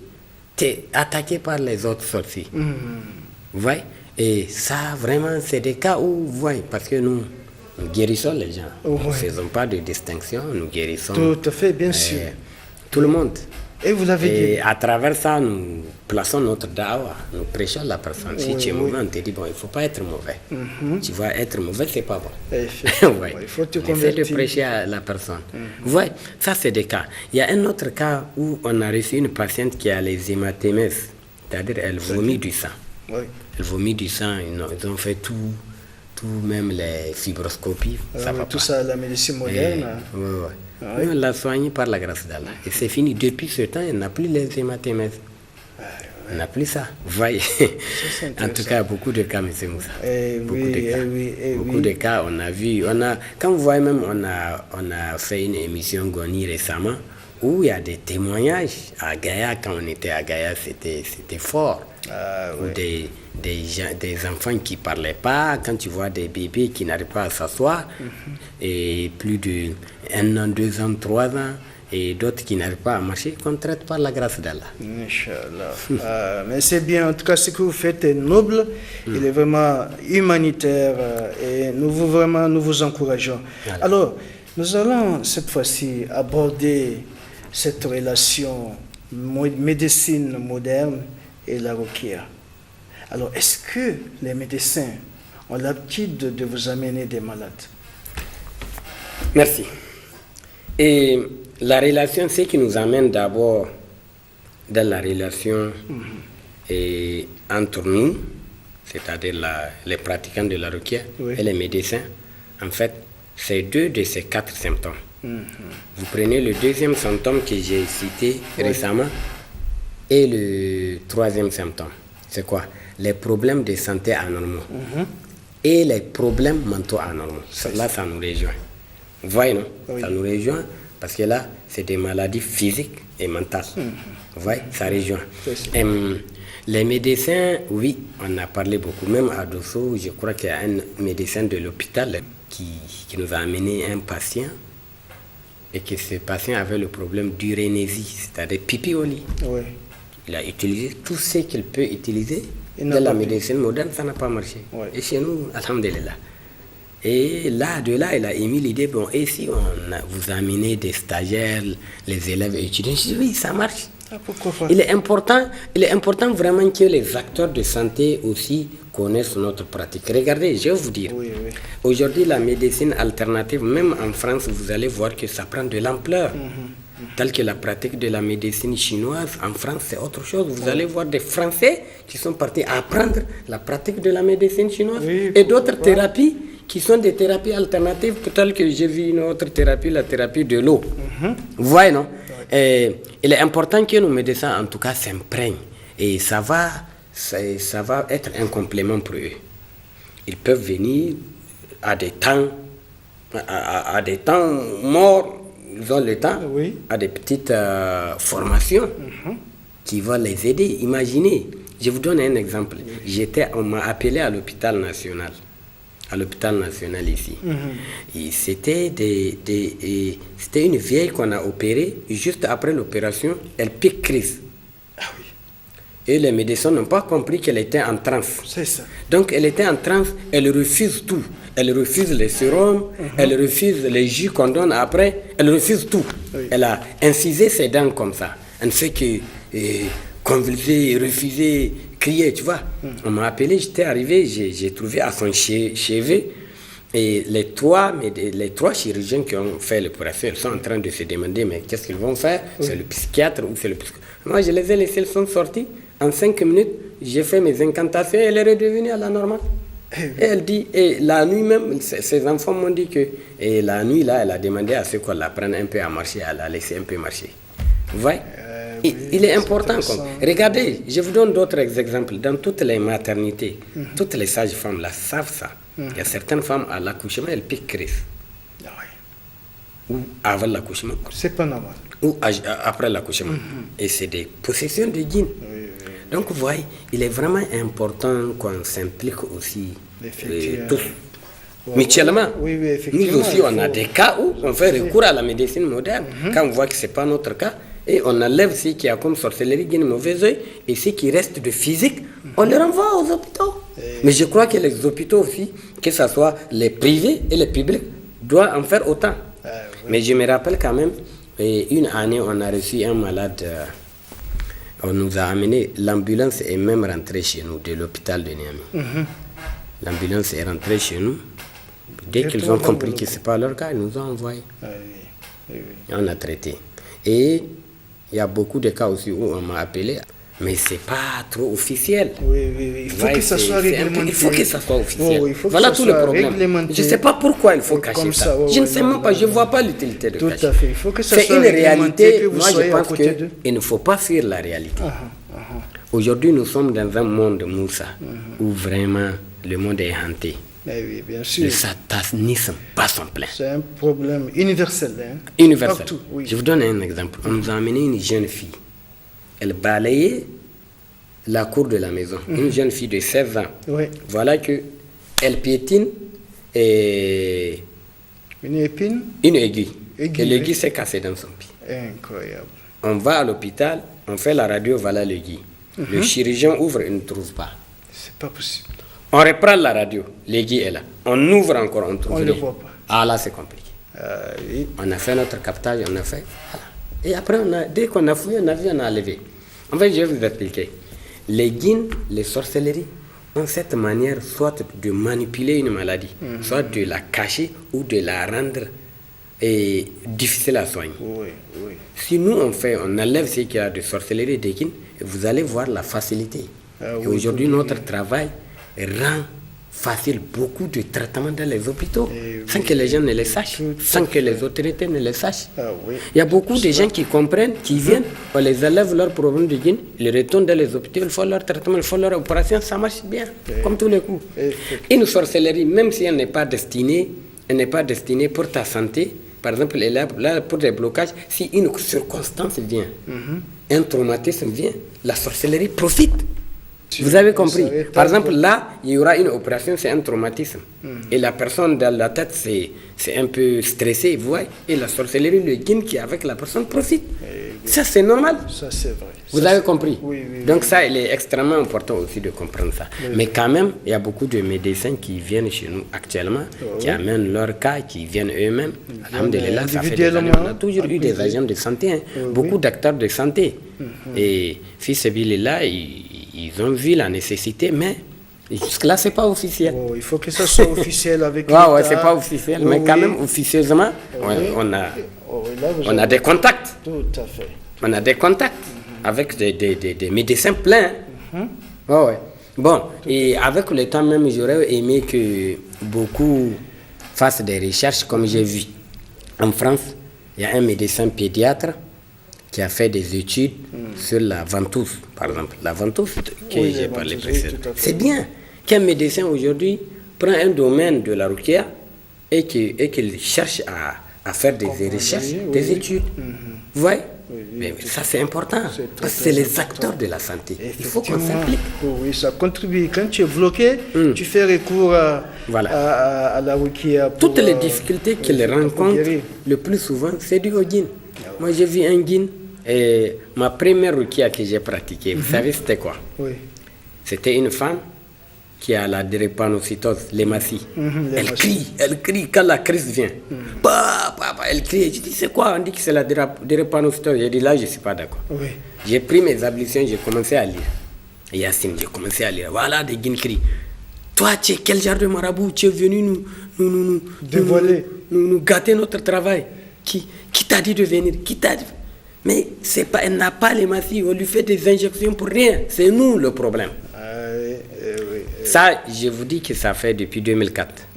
t'es attaqué par les autres sorciers. Vous voyez? Et ça, vraiment, c'est des cas où, vous voyez, parce que nous guérissons les gens. Nous ne faisons pas de distinction, nous guérissons. Tout à fait, bien sûr. Tout le monde. Et vous l'avez guéri. Et à travers ça, nous plaçons notre dawa, nous prêchons la personne. Si tu es mauvais, on te dit, bon, il ne faut pas être mauvais. Tu vas être mauvais, c'est pas bon. Ouais. Il faut te convertir. convertir. De prêcher à la personne. Vous voyez, ça c'est des cas. Il y a un autre cas où on a reçu une patiente qui a les hématémèses, c'est-à-dire elle vomit du sang. Oui. Elle vomit du sang, ils ont fait tout, même les fibroscopies. Ça va tout pas. ça, la médecine moderne. Oui. On l'a soignée par la grâce d'Allah. Et c'est fini. Depuis ce temps, elle n'a plus les hématémèses. Elle n'a plus ça. Vous voyez. En tout cas, beaucoup de cas, M. Moussa. Beaucoup de cas. Beaucoup de cas, on a vu. Quand vous voyez même, on a fait une émission Goni récemment où il y a des témoignages. À Gaïa, quand on était à Gaïa, c'était fort. Ou des enfants qui ne parlaient pas, quand tu vois des bébés qui n'arrivent pas à s'asseoir, et plus de 1 an, 2 ans, 3 ans, et d'autres qui n'arrivent pas à marcher, qu'on traite par la grâce d'Allah. Inch'Allah. Mais c'est bien, en tout cas, ce que vous faites est noble, il est vraiment humanitaire, et nous vous encourageons. Voilà. Alors, nous allons cette fois-ci aborder cette relation médecine moderne et la ruqya. Alors, est-ce que les médecins ont l'habitude de vous amener des malades? Merci. Et la relation, ce qui nous amène d'abord dans la relation entre nous, c'est-à-dire les pratiquants de la ruqya et les médecins, en fait, c'est 2 de ces 4 symptômes. Vous prenez le 2e symptôme que j'ai cité récemment et le 3e symptôme. C'est quoi? Les problèmes de santé anormaux et les problèmes mentaux anormaux. Là, ça nous rejoint. Vous voyez, non? Ça nous rejoint parce que là, c'est des maladies physiques et mentales. Vous voyez, ça rejoint. Les médecins, oui, on a parlé beaucoup. Même à Dosso, je crois qu'il y a un médecin de l'hôpital qui nous a amené un patient et que ce patient avait le problème d'urénésie, c'est-à-dire pipi au lit. Il a utilisé tout ce qu'il peut utiliser. Dans la médecine moderne, ça n'a pas marché. Et chez nous, alhamdulillah. Et là, il a émis l'idée, bon, et si vous amenez des stagiaires, les élèves étudiants, je dis oui, ça marche. Pourquoi pas? Il est important vraiment que les acteurs de santé aussi connaissent notre pratique. Regardez, je vais vous dire, aujourd'hui, la médecine alternative, même en France, vous allez voir que ça prend de l'ampleur. Tel que la pratique de la médecine chinoise, en France, c'est autre chose. Vous allez voir des Français qui sont partis apprendre la pratique de la médecine chinoise et d'autres thérapies qui sont des thérapies alternatives, telles que j'ai vu une autre thérapie, la thérapie de l'eau. Vous voyez, non? Et il est important que nos médecins, en tout cas, s'imprègnent. Et ça va être un complément pour eux. ils peuvent venir à des temps, à des temps morts, ils ont le temps, à des petites formations qui vont les aider. Imaginez, je vous donne un exemple. On m'a appelé à l'hôpital national. À l'hôpital national ici. Et c'était c'était une vieille qu'on a opérée. Juste après l'opération, elle pique crise. Ah oui. Et les médecins n'ont pas compris qu'elle était en transe. C'est ça. Donc elle était en transe, elle refuse tout. Elle refuse les sérums, elle refuse les jus qu'on donne après, elle refuse tout. Oui. Elle a incisé ses dents comme ça. Elle ne fait que convulser, refuser, crier, tu vois. On m'a appelé, j'étais arrivé, j'ai trouvé à son chevet. Et les trois chirurgiens qui ont fait l'opération, ils sont en train de se demander, mais qu'est-ce qu'ils vont faire? C'est le psychiatre ou c'est le psychologue? Moi, je les ai laissés, ils sont sortis. En 5 minutes, j'ai fait mes incantations et elle est redevenue à la normale. Et elle dit, et la nuit même, ses enfants m'ont dit que, et la nuit là, elle a demandé à ce qu'on l'apprenne un peu à marcher, elle a laissé un peu marcher. Vous voyez? Il est important. Regardez, je vous donne d'autres exemples. Dans toutes les maternités, toutes les sages-femmes là savent ça. Il y a certaines femmes à l'accouchement, elles piquent crise. Ou avant l'accouchement. C'est pas normal. Ou après l'accouchement. Et c'est des possessions de djinns. Donc vous voyez, il est vraiment important qu'on s'implique aussi tous. Mutuellement. Nous aussi, on a des cas où on fait recours à la médecine moderne. Quand on voit que ce n'est pas notre cas, et on enlève ce qui a comme sorcellerie, qui a un mauvais œil, et ce qui reste de physique, on les renvoie aux hôpitaux. Mais je crois que les hôpitaux aussi, que ce soit les privés et les publics, doivent en faire autant. Mais je me rappelle quand même, une année, on a reçu un malade, on nous a amené, l'ambulance est même rentrée chez nous, de l'hôpital de Niamey. L'ambulance est rentrée chez nous. Dès qu'ils ont compris que ce n'est pas leur cas, ils nous ont envoyés. Et on a traité. Et il y a beaucoup de cas aussi où on m'a appelé, mais ce n'est pas trop officiel. Il faut que ça soit réglementé. Il faut que ça soit officiel. Voilà tout le problème. Je ne sais pas pourquoi il faut cacher ça. Je ne sais même pas, je ne vois pas l'utilité de cacher. Tout à fait. Il faut que ça soit soit réglementé. C'est une réalité. Moi, je pense qu'il ne faut pas fuir la réalité. Aujourd'hui, nous sommes dans un monde, Moussa, où vraiment le monde est hanté. Oui, bien sûr. Le satanisme passe en plein. C'est un problème universel. Universel. Partout, oui. Je vous donne un exemple. On nous a amené une jeune fille. Elle balayait la cour de la maison. Une jeune fille de 16 ans. Voilà que elle piétine et... Une épine? Une aiguille. Et l'aiguille s'est cassée dans son pied. Incroyable. On va à l'hôpital, on fait la radio, voilà l'aiguille. Le chirurgien ouvre, il ne trouve pas. C'est pas possible. On reprend la radio, l'aiguille est là. On ouvre encore, on trouve. On ne le voit pas. Ah là, c'est compliqué. Oui. On a fait notre captage, on a fait. Voilà. Et après, dès qu'on a fouillé, on a vu, on a enlevé. En fait, je vais vous expliquer. Les djinns, les sorcelleries, ont cette manière soit de manipuler une maladie, soit de la cacher ou de la rendre difficile à soigner. Si nous, on enlève ce qu'il y a de sorcellerie et de djinns, vous allez voir la facilité. Et aujourd'hui, notre travail rend facile beaucoup de traitements dans les hôpitaux, sans que les gens ne les sachent, sans que les autorités ne les sachent. Il y a beaucoup de gens qui comprennent, qui viennent, on les enlève leurs problèmes de djinn, ils retournent dans les hôpitaux, ils font leur traitement, ils font leur opération, ça marche bien, comme tous les coups. Une sorcellerie, même si elle n'est pas destinée pour ta santé, par exemple, elle est là pour des blocages, si une circonstance vient, un traumatisme vient, la sorcellerie profite. Vous avez compris. Par exemple, là, il y aura une opération, c'est un traumatisme. Et la personne dans la tête, c'est un peu stressé, vous voyez. Et la sorcellerie, le djinn qui est avec la personne profite. Ça, c'est normal. Ça, c'est vrai. Vous avez compris. Oui. Donc ça, il est extrêmement important aussi de comprendre ça. Mais quand même, il y a beaucoup de médecins qui viennent chez nous actuellement, qui amènent leur cas, qui viennent eux-mêmes. Alhamdulillah, ça fait des années. On a toujours eu des agents de santé, beaucoup d'acteurs de santé. Et fils et là, ils ont vu la nécessité, mais jusque-là, ce n'est pas officiel. Il faut que ça soit officiel avec l'État. Oui, ce n'est pas officiel, mais quand même, officieusement, on a des contacts. Tout à fait. On a des contacts avec des médecins pleins. Bon, et avec le temps même, j'aurais aimé que beaucoup fassent des recherches, comme j'ai vu. En France, il y a un médecin pédiatre qui a fait des études sur la ventouse, par exemple. La ventouse que j'ai parlé précédemment. C'est bien qu'un médecin aujourd'hui prend un domaine de la ruqya et qu'il cherche à faire des recherches, des études. Vous voyez? Mais ça c'est important, parce que c'est les acteurs de la santé. Il faut qu'on s'implique. Oui, ça contribue. Quand tu es bloqué, tu fais recours à la ruqya. Toutes les difficultés qu'ils rencontrent, le plus souvent, c'est du guin. Moi j'ai vu un guin, et ma première ruqya que j'ai pratiquée, vous savez c'était quoi? C'était une femme qui a la drépanocytose, l'hématie. Elle crie quand la crise vient. Elle crie. Je dis, c'est quoi? On dit que c'est la drépanocytose. J'ai dit, là, je ne suis pas d'accord. J'ai pris mes ablutions, j'ai commencé à lire. Yassine, j'ai commencé à lire. Voilà, des guines crient. Toi, tu es quel genre de marabout? Tu es venu nous dévoiler, nous gâter notre travail. Qui t'a dit de venir? Qui t'a dit? Mais c'est pas, elle n'a pas l'hématie. On lui fait des injections pour rien. C'est nous le problème. Ça, je vous dis que ça fait depuis 2004.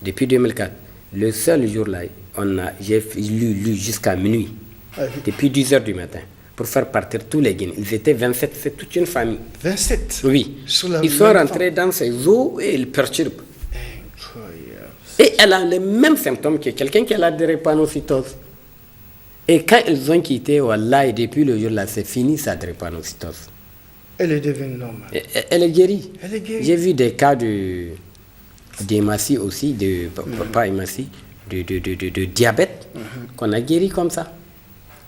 Depuis 2004. Le seul jour-là, j'ai lu jusqu'à minuit. Depuis 10h du matin. Pour faire partir tous les guinées. Ils étaient 27, c'est toute une famille. 27? Oui. Ils sont rentrés dans ces eaux et ils perturbent. Incroyable. Et elle a les mêmes symptômes que quelqu'un qui a la drépanocytose. Et quand ils ont quitté, Wallah, depuis le jour-là, c'est fini sa drépanocytose. Elle est devenue normale. Elle est guérie. Elle est guérie. J'ai vu des cas d'hématie aussi, pas hématie, de diabète, qu'on a guéri comme ça.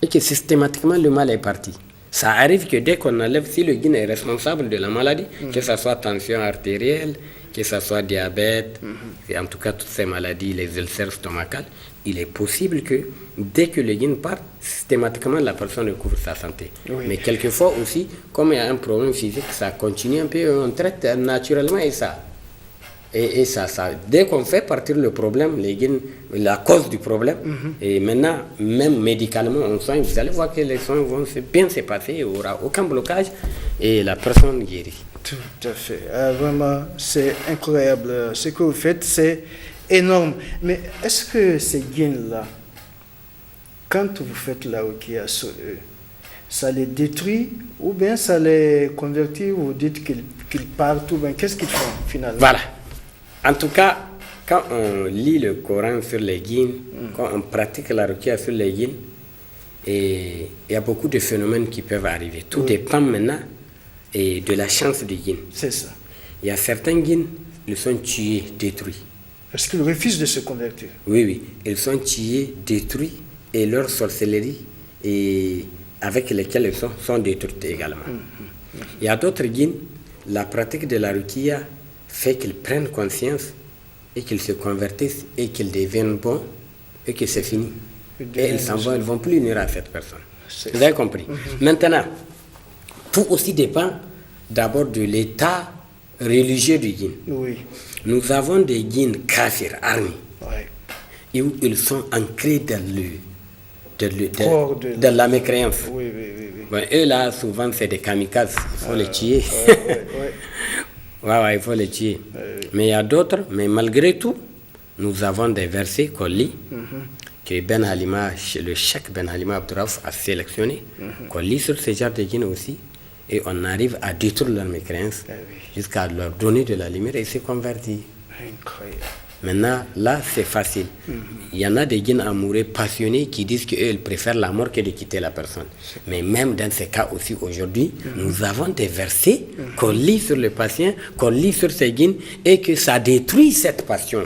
Et que systématiquement, le mal est parti. Ça arrive que dès qu'on enlève, si le guine est responsable de la maladie, que ce soit tension artérielle, que ce soit diabète, et en tout cas toutes ces maladies, les ulcères stomacales, il est possible que dès que le guine part, systématiquement la personne recouvre sa santé. Mais quelquefois aussi, comme il y a un problème physique, ça continue un peu, on traite naturellement et ça. Et ça, dès qu'on fait partir le problème, les guines, la cause du problème, et maintenant, même médicalement, on soigne, vous allez voir que les soins vont bien se passer, il n'y aura aucun blocage et la personne guérit. Tout à fait. Vraiment, c'est incroyable. Ce que vous faites, c'est énorme. Mais est-ce que ces guines-là, quand vous faites la ruqya sur eux, ça les détruit ou bien ça les convertit, ou vous dites qu'ils partent, ou bien qu'est-ce qu'ils font finalement? Voilà. En tout cas, quand on lit le Coran sur les guines, quand on pratique la ruqya sur les guines, et il y a beaucoup de phénomènes qui peuvent arriver. Tout dépend maintenant de la chance du guine. C'est ça. Il y a certains guines, ils sont tués, détruits. Parce qu'ils refusent de se convertir. Oui. Ils sont tués, détruits, et leur sorcellerie, et avec lesquelles ils sont détruites également. Il y a d'autres guines, la pratique de la ruqya fait qu'ils prennent conscience et qu'ils se convertissent et qu'ils deviennent bons et que c'est fini. Et ils s'en vont, ils ne vont plus nuire à cette personne. Vous avez compris? Maintenant, tout aussi dépend d'abord de l'état religieux du guine. Nous avons des guines kafirs, armés, et où ils sont ancrés dans la mécréance. Bon, eux là, souvent, c'est des kamikazes, il faut les tuer. Il faut les tuer. Mais il y a d'autres, mais malgré tout, nous avons des versets qu'on lit, que Ben Halima, le cheikh Ben Halima Abdouraf a sélectionné, qu'on lit sur ces genres de guines aussi, et on arrive à détruire leur mécréance, jusqu'à leur donner de la lumière et se convertir. Incroyable. Maintenant, là, c'est facile. Il y en a des guines amoureux passionnés qui disent qu'ils préfèrent la mort que de quitter la personne. Mais même dans ces cas aussi, aujourd'hui, nous avons des versets qu'on lit sur le patient, qu'on lit sur ces guines, et que ça détruit cette passion,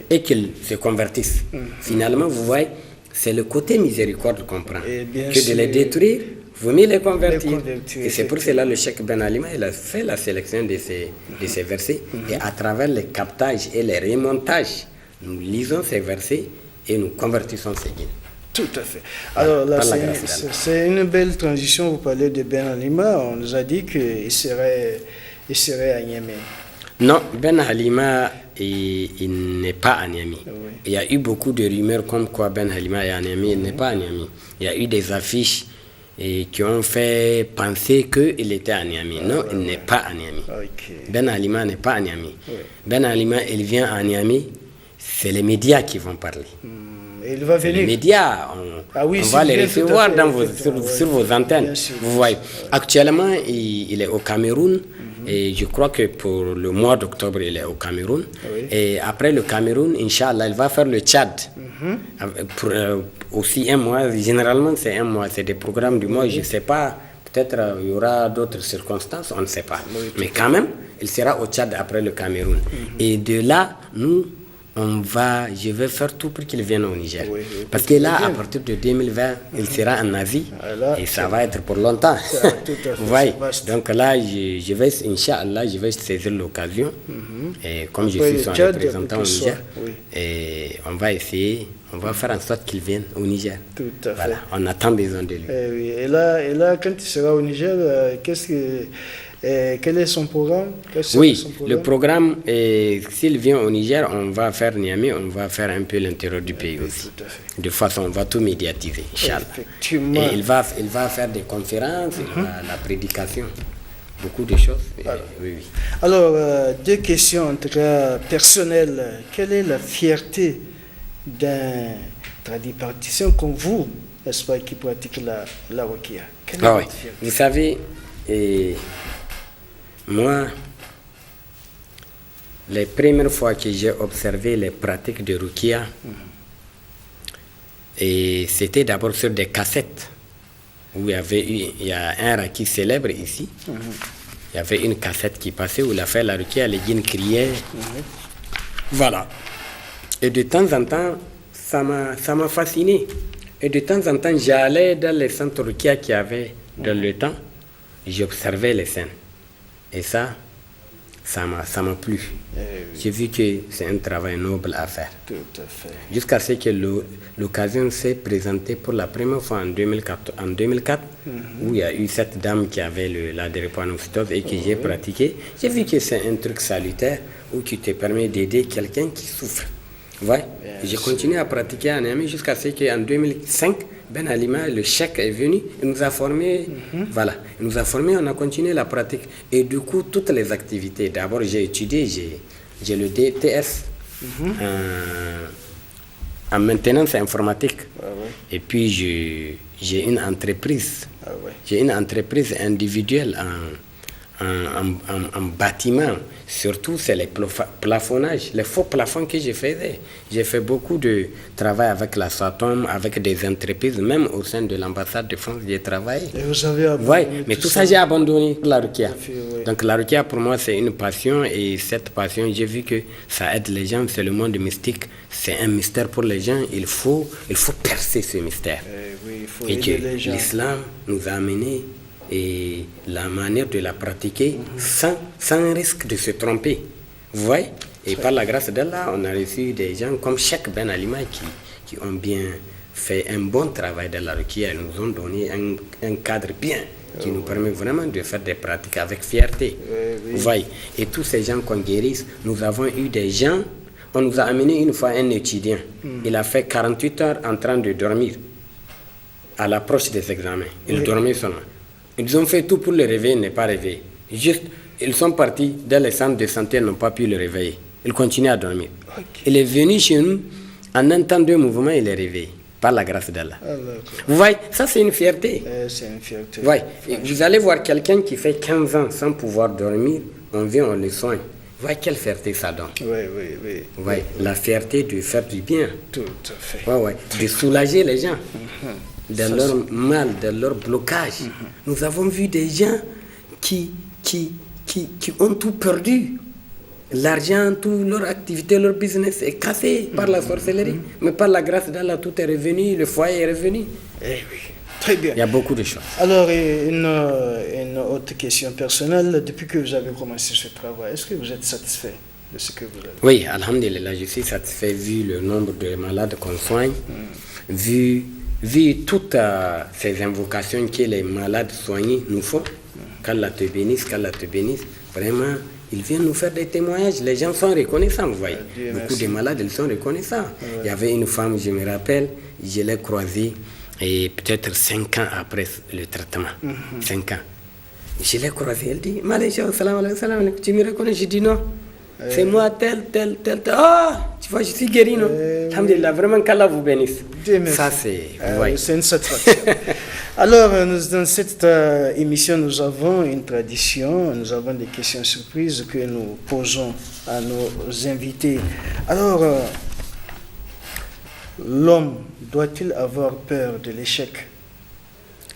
et qu'ils se convertissent. Finalement, vous voyez, c'est le côté miséricorde qu'on prend. Que de les détruire, vaut mieux les convertir. Et c'est pour cela le cheikh Ben Halima, il a fait la sélection de ces versets. Et à travers les captages et les remontages, nous lisons ces versets et nous convertissons ces guides. Tout à fait. Alors là, c'est une belle transition. Vous parlez de Ben Halima. On nous a dit qu'il serait à Niamey. Non, Ben Halima, il n'est pas à Niamey. Il y a eu beaucoup de rumeurs comme quoi Ben Halima est à Niamey. Il n'est pas à Niamey. Il y a eu des affiches qui ont fait penser qu'il était à Niamey. Non, il n'est pas à Niamey. Ben Halima n'est pas à Niamey. Ben Halima, il vient à Niamey, c'est les médias qui vont parler. Il va venir. Les médias, on va les recevoir sur vos antennes. Vous voyez, actuellement, il est au Cameroun Et je crois que pour le mois d'octobre, il est au Cameroun. Et après le Cameroun, Inch'Allah, il va faire le Tchad. Pour, aussi un mois. Généralement, c'est un mois. C'est des programmes du mois. Je ne sais pas. Peut-être il y aura d'autres circonstances. On ne sait pas. Mais quand même, il sera au Tchad après le Cameroun. Et de là, je vais faire tout pour qu'il vienne au Niger. Parce que là, à partir de 2020, il sera en Asie et ça va être pour longtemps. Donc là, je vais, Inch'Allah, je vais saisir l'occasion. Et comme je suis son représentant au Niger, et on va essayer, on va faire en sorte qu'il vienne au Niger. Tout à fait. Voilà, on a tant besoin de lui. Et là, quand il sera au Niger, quel est son programme? Le programme, s'il vient au Niger, on va faire Niamey, on va faire un peu l'intérieur du pays aussi. De façon, on va tout médiatiser, Inch'Allah. Et il va faire des conférences, la prédication, beaucoup de choses. Alors, deux questions, en tout cas personnelles. Quelle est la fierté d'un tradipraticien comme vous, n'est-ce pas, qui pratique la Rukia? Vous savez, moi, les premières fois que j'ai observé les pratiques de Rukia, et c'était d'abord sur des cassettes où il y a un raki célèbre ici. Il y avait une cassette qui passait où il a fait la Rukia, les djinns criaient. Voilà. Et de temps en temps, ça m'a fasciné. Et de temps en temps, j'allais dans les centres Rukia qu'il y avait dans le temps, j'observais les scènes. Et ça m'a plu. J'ai vu que c'est un travail noble à faire. Tout à fait. Jusqu'à ce que l'occasion s'est présentée pour la première fois en 2004, où il y a eu cette dame qui avait la drépanocytose et que j'ai pratiqué. J'ai vu que c'est un truc salutaire où tu te permets d'aider quelqu'un qui souffre. J'ai continué à pratiquer en Niamey jusqu'à ce qu'en 2005, Ben Alima, le cheikh, est venu, il nous a formés. Il nous a formés, on a continué la pratique. Et du coup, toutes les activités. D'abord, j'ai étudié, j'ai le DTS en maintenance informatique. Et puis, j'ai une entreprise. J'ai une entreprise individuelle en bâtiment. Surtout, c'est les plafonnages, les faux plafonds que je faisais. J'ai fait beaucoup de travail avec la SATOM, avec des entreprises, même au sein de l'ambassade de France, j'ai travaillé. Et vous avez abandonné mais tout ça, j'ai abandonné la Rukia. Donc la Rukia, pour moi, c'est une passion. Et cette passion, j'ai vu que ça aide les gens. C'est le monde mystique. C'est un mystère pour les gens. Il faut percer ce mystère. Et que l'islam nous a amenés et la manière de la pratiquer sans risque de se tromper. Vous voyez? Et par la grâce d'Allah, on a reçu des gens comme Cheikh Ben Alima qui ont bien fait un bon travail dans la Rukia. Ils nous ont donné un cadre bien qui nous permet vraiment de faire des pratiques avec fierté. Vous voyez? Et tous ces gens qu'on guérisse, nous avons eu des gens, on nous a amené une fois un étudiant. Il a fait 48 heures en train de dormir à l'approche des examens. Il dormait seulement. Ils ont fait tout pour le réveiller, il n'est pas réveillé. Juste, ils sont partis dans les centres de santé, ils n'ont pas pu le réveiller. Il continue à dormir. Il est venu chez nous, en un temps de mouvement, il est réveillé, par la grâce d'Allah. Vous voyez, ça c'est une fierté. C'est une fierté. Vous allez voir quelqu'un qui fait 15 ans sans pouvoir dormir, on vient, on le soigne. Vous voyez quelle fierté ça donne. Vous voyez, la fierté de faire du bien. Tout à fait. De soulager les gens. De leur mal, de leur blocage. Nous avons vu des gens qui ont tout perdu. L'argent, toute leur activité, leur business est cassé par la sorcellerie. Mais par la grâce d'Allah, tout est revenu, le foyer est revenu. Très bien. Il y a beaucoup de choses. Alors, une autre question personnelle. Depuis que vous avez commencé ce travail, est-ce que vous êtes satisfait de ce que vous avez? Oui, alhamdulillah, je suis satisfait vu le nombre de malades qu'on soigne, vu toutes ces invocations que les malades soignés nous font. Qu'Allah te bénisse, qu'Allah te bénisse. Vraiment, ils viennent nous faire des témoignages. Les gens sont reconnaissants, vous voyez. Beaucoup de malades, ils sont reconnaissants. Il y avait une femme, je me rappelle, je l'ai croisée, et peut-être 5 ans après le traitement. 5 ans. Je l'ai croisée, elle dit, Malaysia, salam alaikum, tu me reconnais? Je dis non. C'est moi, tel. Ah, tu vois, je suis guéri, non? Alhamdulillah, vraiment qu'Allah vous bénisse. Ça, c'est une satisfaction. Alors, dans cette émission, nous avons une tradition, nous avons des questions surprises que nous posons à nos invités. Alors, l'homme doit-il avoir peur de l'échec?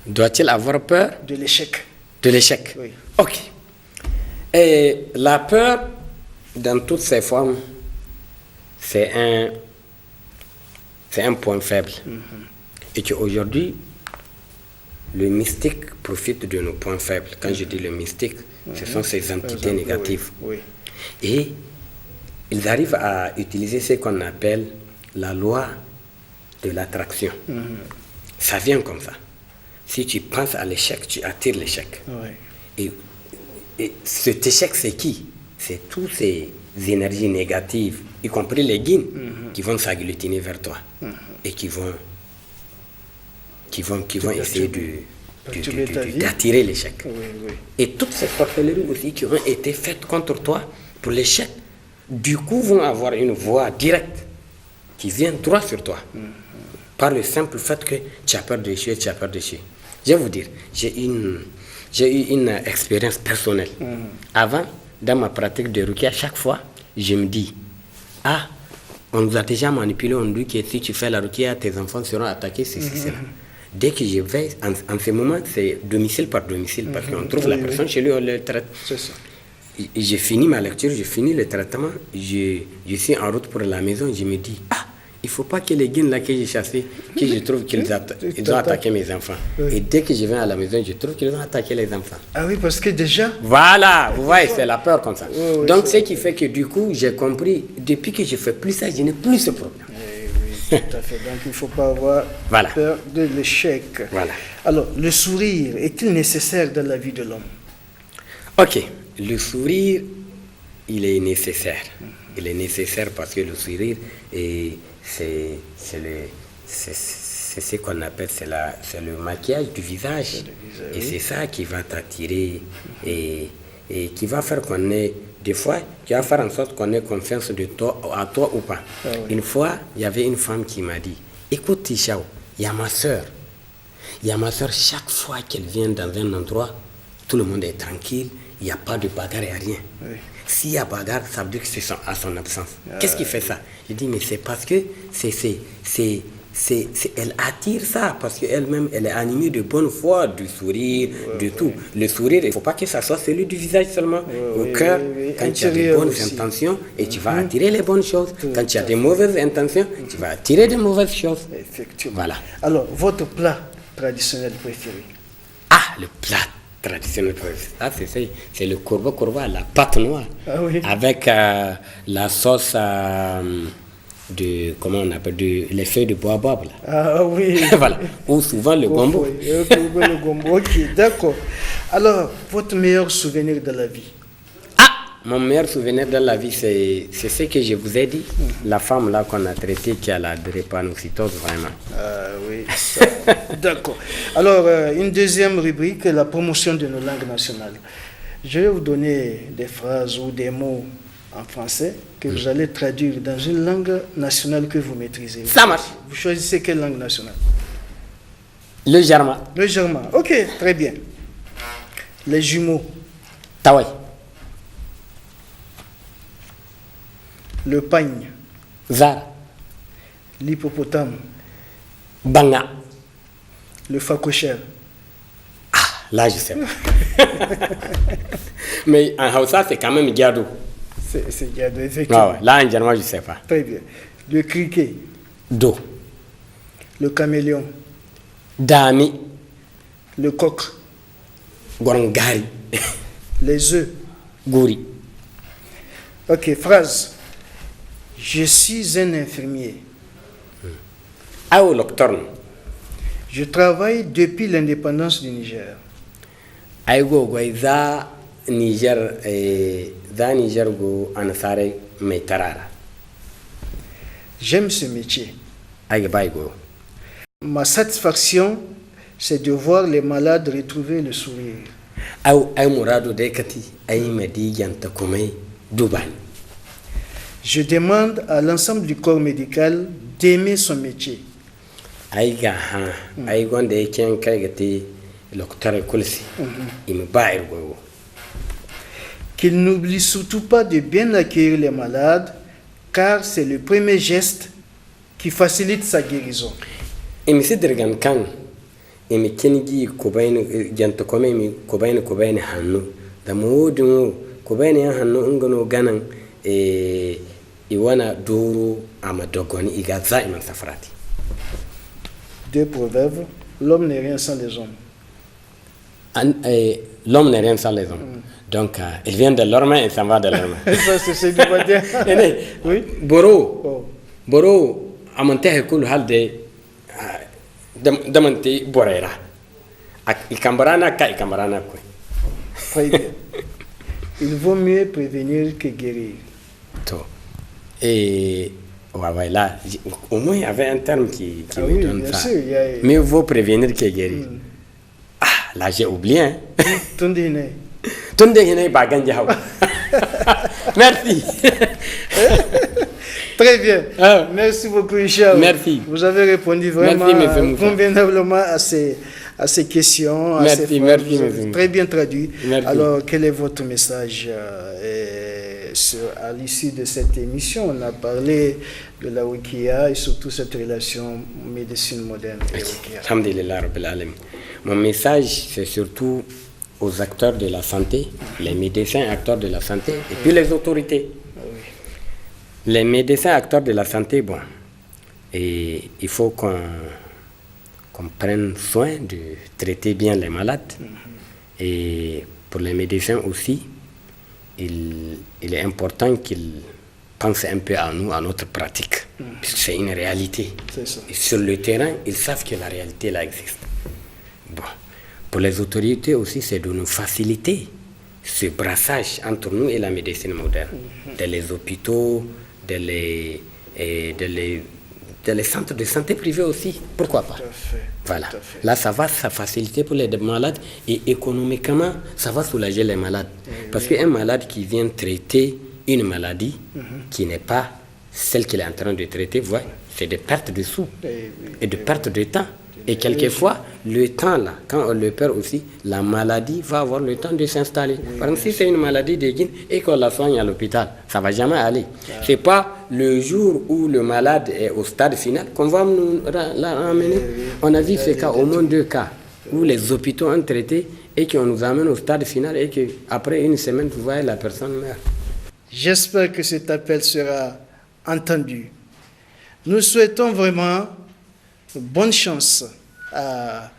Doit-il avoir peur de l'échec? De l'échec, oui. Ok. Et la peur, dans toutes ses formes, c'est un point faible. Et qu'aujourd'hui, le mystique profite de nos points faibles. Quand je dis le mystique, ce sont ces entités négatives. Oui. Et ils arrivent à utiliser ce qu'on appelle la loi de l'attraction. Ça vient comme ça. Si tu penses à l'échec, tu attires l'échec. Et cet échec, c'est qui? C'est toutes ces énergies négatives, y compris les guines, qui vont s'agglutiner vers toi et qui vont essayer d'attirer l'échec. Et toutes ces sorcelleries aussi qui ont été faites contre toi pour l'échec, du coup, vont avoir une voie directe qui vient droit sur toi. Par le simple fait que tu as peur d'échouer, Je vais vous dire, j'ai eu une expérience personnelle. Avant, dans ma pratique de Rukia, chaque fois, je me dis, on nous a déjà manipulé, on dit que si tu fais la Rukia, tes enfants seront attaqués, cela. Dès que je vais, en ce moment, c'est domicile par domicile, parce qu'on trouve la personne chez lui, on le traite. C'est ça. J'ai fini ma lecture, j'ai fini le traitement, je suis en route pour la maison, je me dis, il ne faut pas que les guines là que j'ai chassés, que je trouve qu'ils ont attaqué mes enfants. Et dès que je viens à la maison, je trouve qu'ils ont attaqué les enfants. Ah oui, parce que déjà... Voilà, vous voyez, c'est la peur comme ça. Donc, ce qui fait que du coup, j'ai compris, depuis que je ne fais plus ça, je n'ai plus ce problème. Oui, tout à fait. Donc, il ne faut pas avoir peur de l'échec. Voilà. Alors, le sourire est-il nécessaire dans la vie de l'homme? Ok, le sourire, il est nécessaire. Il est nécessaire parce que le sourire, c'est ce qu'on appelle, c'est le maquillage du visage. Et c'est ça qui va t'attirer et qui va faire qu'on ait, des fois, qui va faire en sorte qu'on ait confiance à toi ou pas. Une fois, il y avait une femme qui m'a dit, écoute Tichao, il y a ma soeur, chaque fois qu'elle vient dans un endroit, tout le monde est tranquille, il n'y a pas de bagarre, il n'y a rien. S'il y a bagarre, ça veut dire que c'est à son absence. Qu'est-ce qui fait ça? Je dis, mais c'est parce que elle attire ça, parce qu'elle-même, elle est animée de bonne foi, du sourire, de tout. Le sourire, il ne faut pas que ça soit celui du visage seulement. Au cœur, quand tu as de bonnes intentions, et tu vas attirer les bonnes choses. Quand tu as de mauvaises intentions, tu vas attirer de mauvaises choses. Effectivement. Voilà. Alors, votre plat traditionnel préféré? Le plat traditionnel, c'est le korba, la pâte noire, avec la sauce comment on appelle, les feuilles de baobab. Voilà, ou souvent le gombo. Le gombo, ok, d'accord. Alors, votre meilleur souvenir de la vie? Mon meilleur souvenir de la vie, c'est ce que je vous ai dit. La femme là qu'on a traitée qui a la drépanocytose, vraiment. Oui, d'accord. Alors, une deuxième rubrique, la promotion de nos langues nationales. Je vais vous donner des phrases ou des mots en français que vous allez traduire dans une langue nationale que vous maîtrisez. Ça marche. Vous choisissez quelle langue nationale? Le germain. Le germain, ok, très bien. Les jumeaux. Tawai. Le pagne. Zara. L'hippopotame. Banga. Le facochère. Là, je sais pas. Mais en Hausa, c'est quand même Giado. C'est Giado, effectivement. Là, en germain, je sais pas. Très bien. Le criquet. Do. Le caméléon. Dami. Le coq. Gorongari. Les œufs. Gouri. Ok, phrase. Je suis un infirmier. Au nocturne. Je travaille depuis l'indépendance du Niger. Aigo goiza Niger go anasare metarara. J'aime ce métier. Aigo. Ma satisfaction, c'est de voir les malades retrouver le sourire. Ay murado de kati ay madi yanta komai duban. Je demande à l'ensemble du corps médical d'aimer son métier. Aïga, aïgon de kien kaigati, l'octare kulsi, il me bat ergo. Qu'il n'oublie surtout pas de bien accueillir les malades, car c'est le premier geste qui facilite sa guérison. Et M. Dergan Khan, et M. Kenigi Kobain, Gantokome, Kobain, Hanno, the Modu, Kobain, Hanno, Ungono, Ganan, et Iwana Duru, Amadogoni, Igaza, Iman Safrati. Deux proverbes, l'homme n'est rien sans les hommes. L'homme n'est rien sans les hommes. Donc, il vient de leur main et s'en va de leur main. Ça, c'est ce que je veux dire. Oui. Boro, Amantehe Kul Halde, Damante Borera. Ikambarana Ka Ikambarana. Très bien. Il vaut mieux prévenir que guérir. Et voilà, au moins il y avait un terme qui me donne ça. Sûr, mieux vaut prévenir que guérir. Ah, là j'ai oublié. Hein. Merci. Très bien. Merci beaucoup, Isha. Merci. Vous avez répondu vraiment convenablement à ces questions. Merci. Très bien traduit. Merci. Alors, quel est votre message à l'issue de cette émission? On a parlé de la Rukia et surtout cette relation médecine moderne et Rukia. Alhamdulillah Rabbil Alamin. Mon message, c'est surtout aux acteurs de la santé, les médecins acteurs de la santé, et puis les autorités. Les médecins acteurs de la santé, bon, et il faut qu'on prenne soin de traiter bien les malades. Et pour les médecins aussi, il est important qu'ils pensent un peu à nous, à notre pratique, puisque c'est une réalité. C'est ça. Et sur le terrain, ils savent que la réalité là existe. Bon. Pour les autorités aussi, c'est de nous faciliter ce brassage entre nous et la médecine moderne. Dans les hôpitaux, dans les centres de santé privés aussi. Pourquoi pas? Tout à fait. Voilà. Là, ça va faciliter pour les malades et économiquement, ça va soulager les malades. Parce qu'un malade qui vient traiter une maladie qui n'est pas celle qu'il est en train de traiter, c'est des pertes de sous et de pertes de temps. Et quelquefois, le temps là, quand on le perd aussi, la maladie va avoir le temps de s'installer. Par exemple, si c'est une maladie de Guinée et qu'on la soigne à l'hôpital, ça ne va jamais aller. Ce n'est pas le jour où le malade est au stade final qu'on va nous la ramener. On a vu ces cas, au moins 2 cas, où les hôpitaux ont traité et qu'on nous amène au stade final et qu'après une semaine, vous voyez, la personne meurt. J'espère que cet appel sera entendu. Nous souhaitons vraiment bonne chance à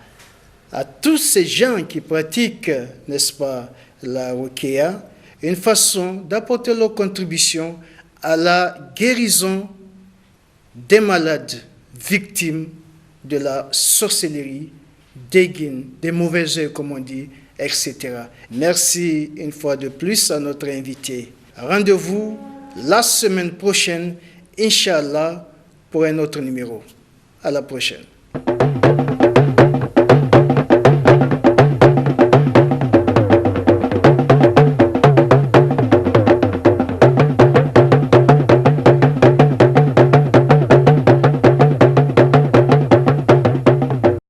tous ces gens qui pratiquent, n'est-ce pas, la Rukia, une façon d'apporter leur contribution à la guérison des malades victimes de la sorcellerie, des guines, des mauvais œufs, comme on dit, etc. Merci une fois de plus à notre invité. Rendez-vous la semaine prochaine, Inch'Allah, pour un autre numéro. À la prochaine.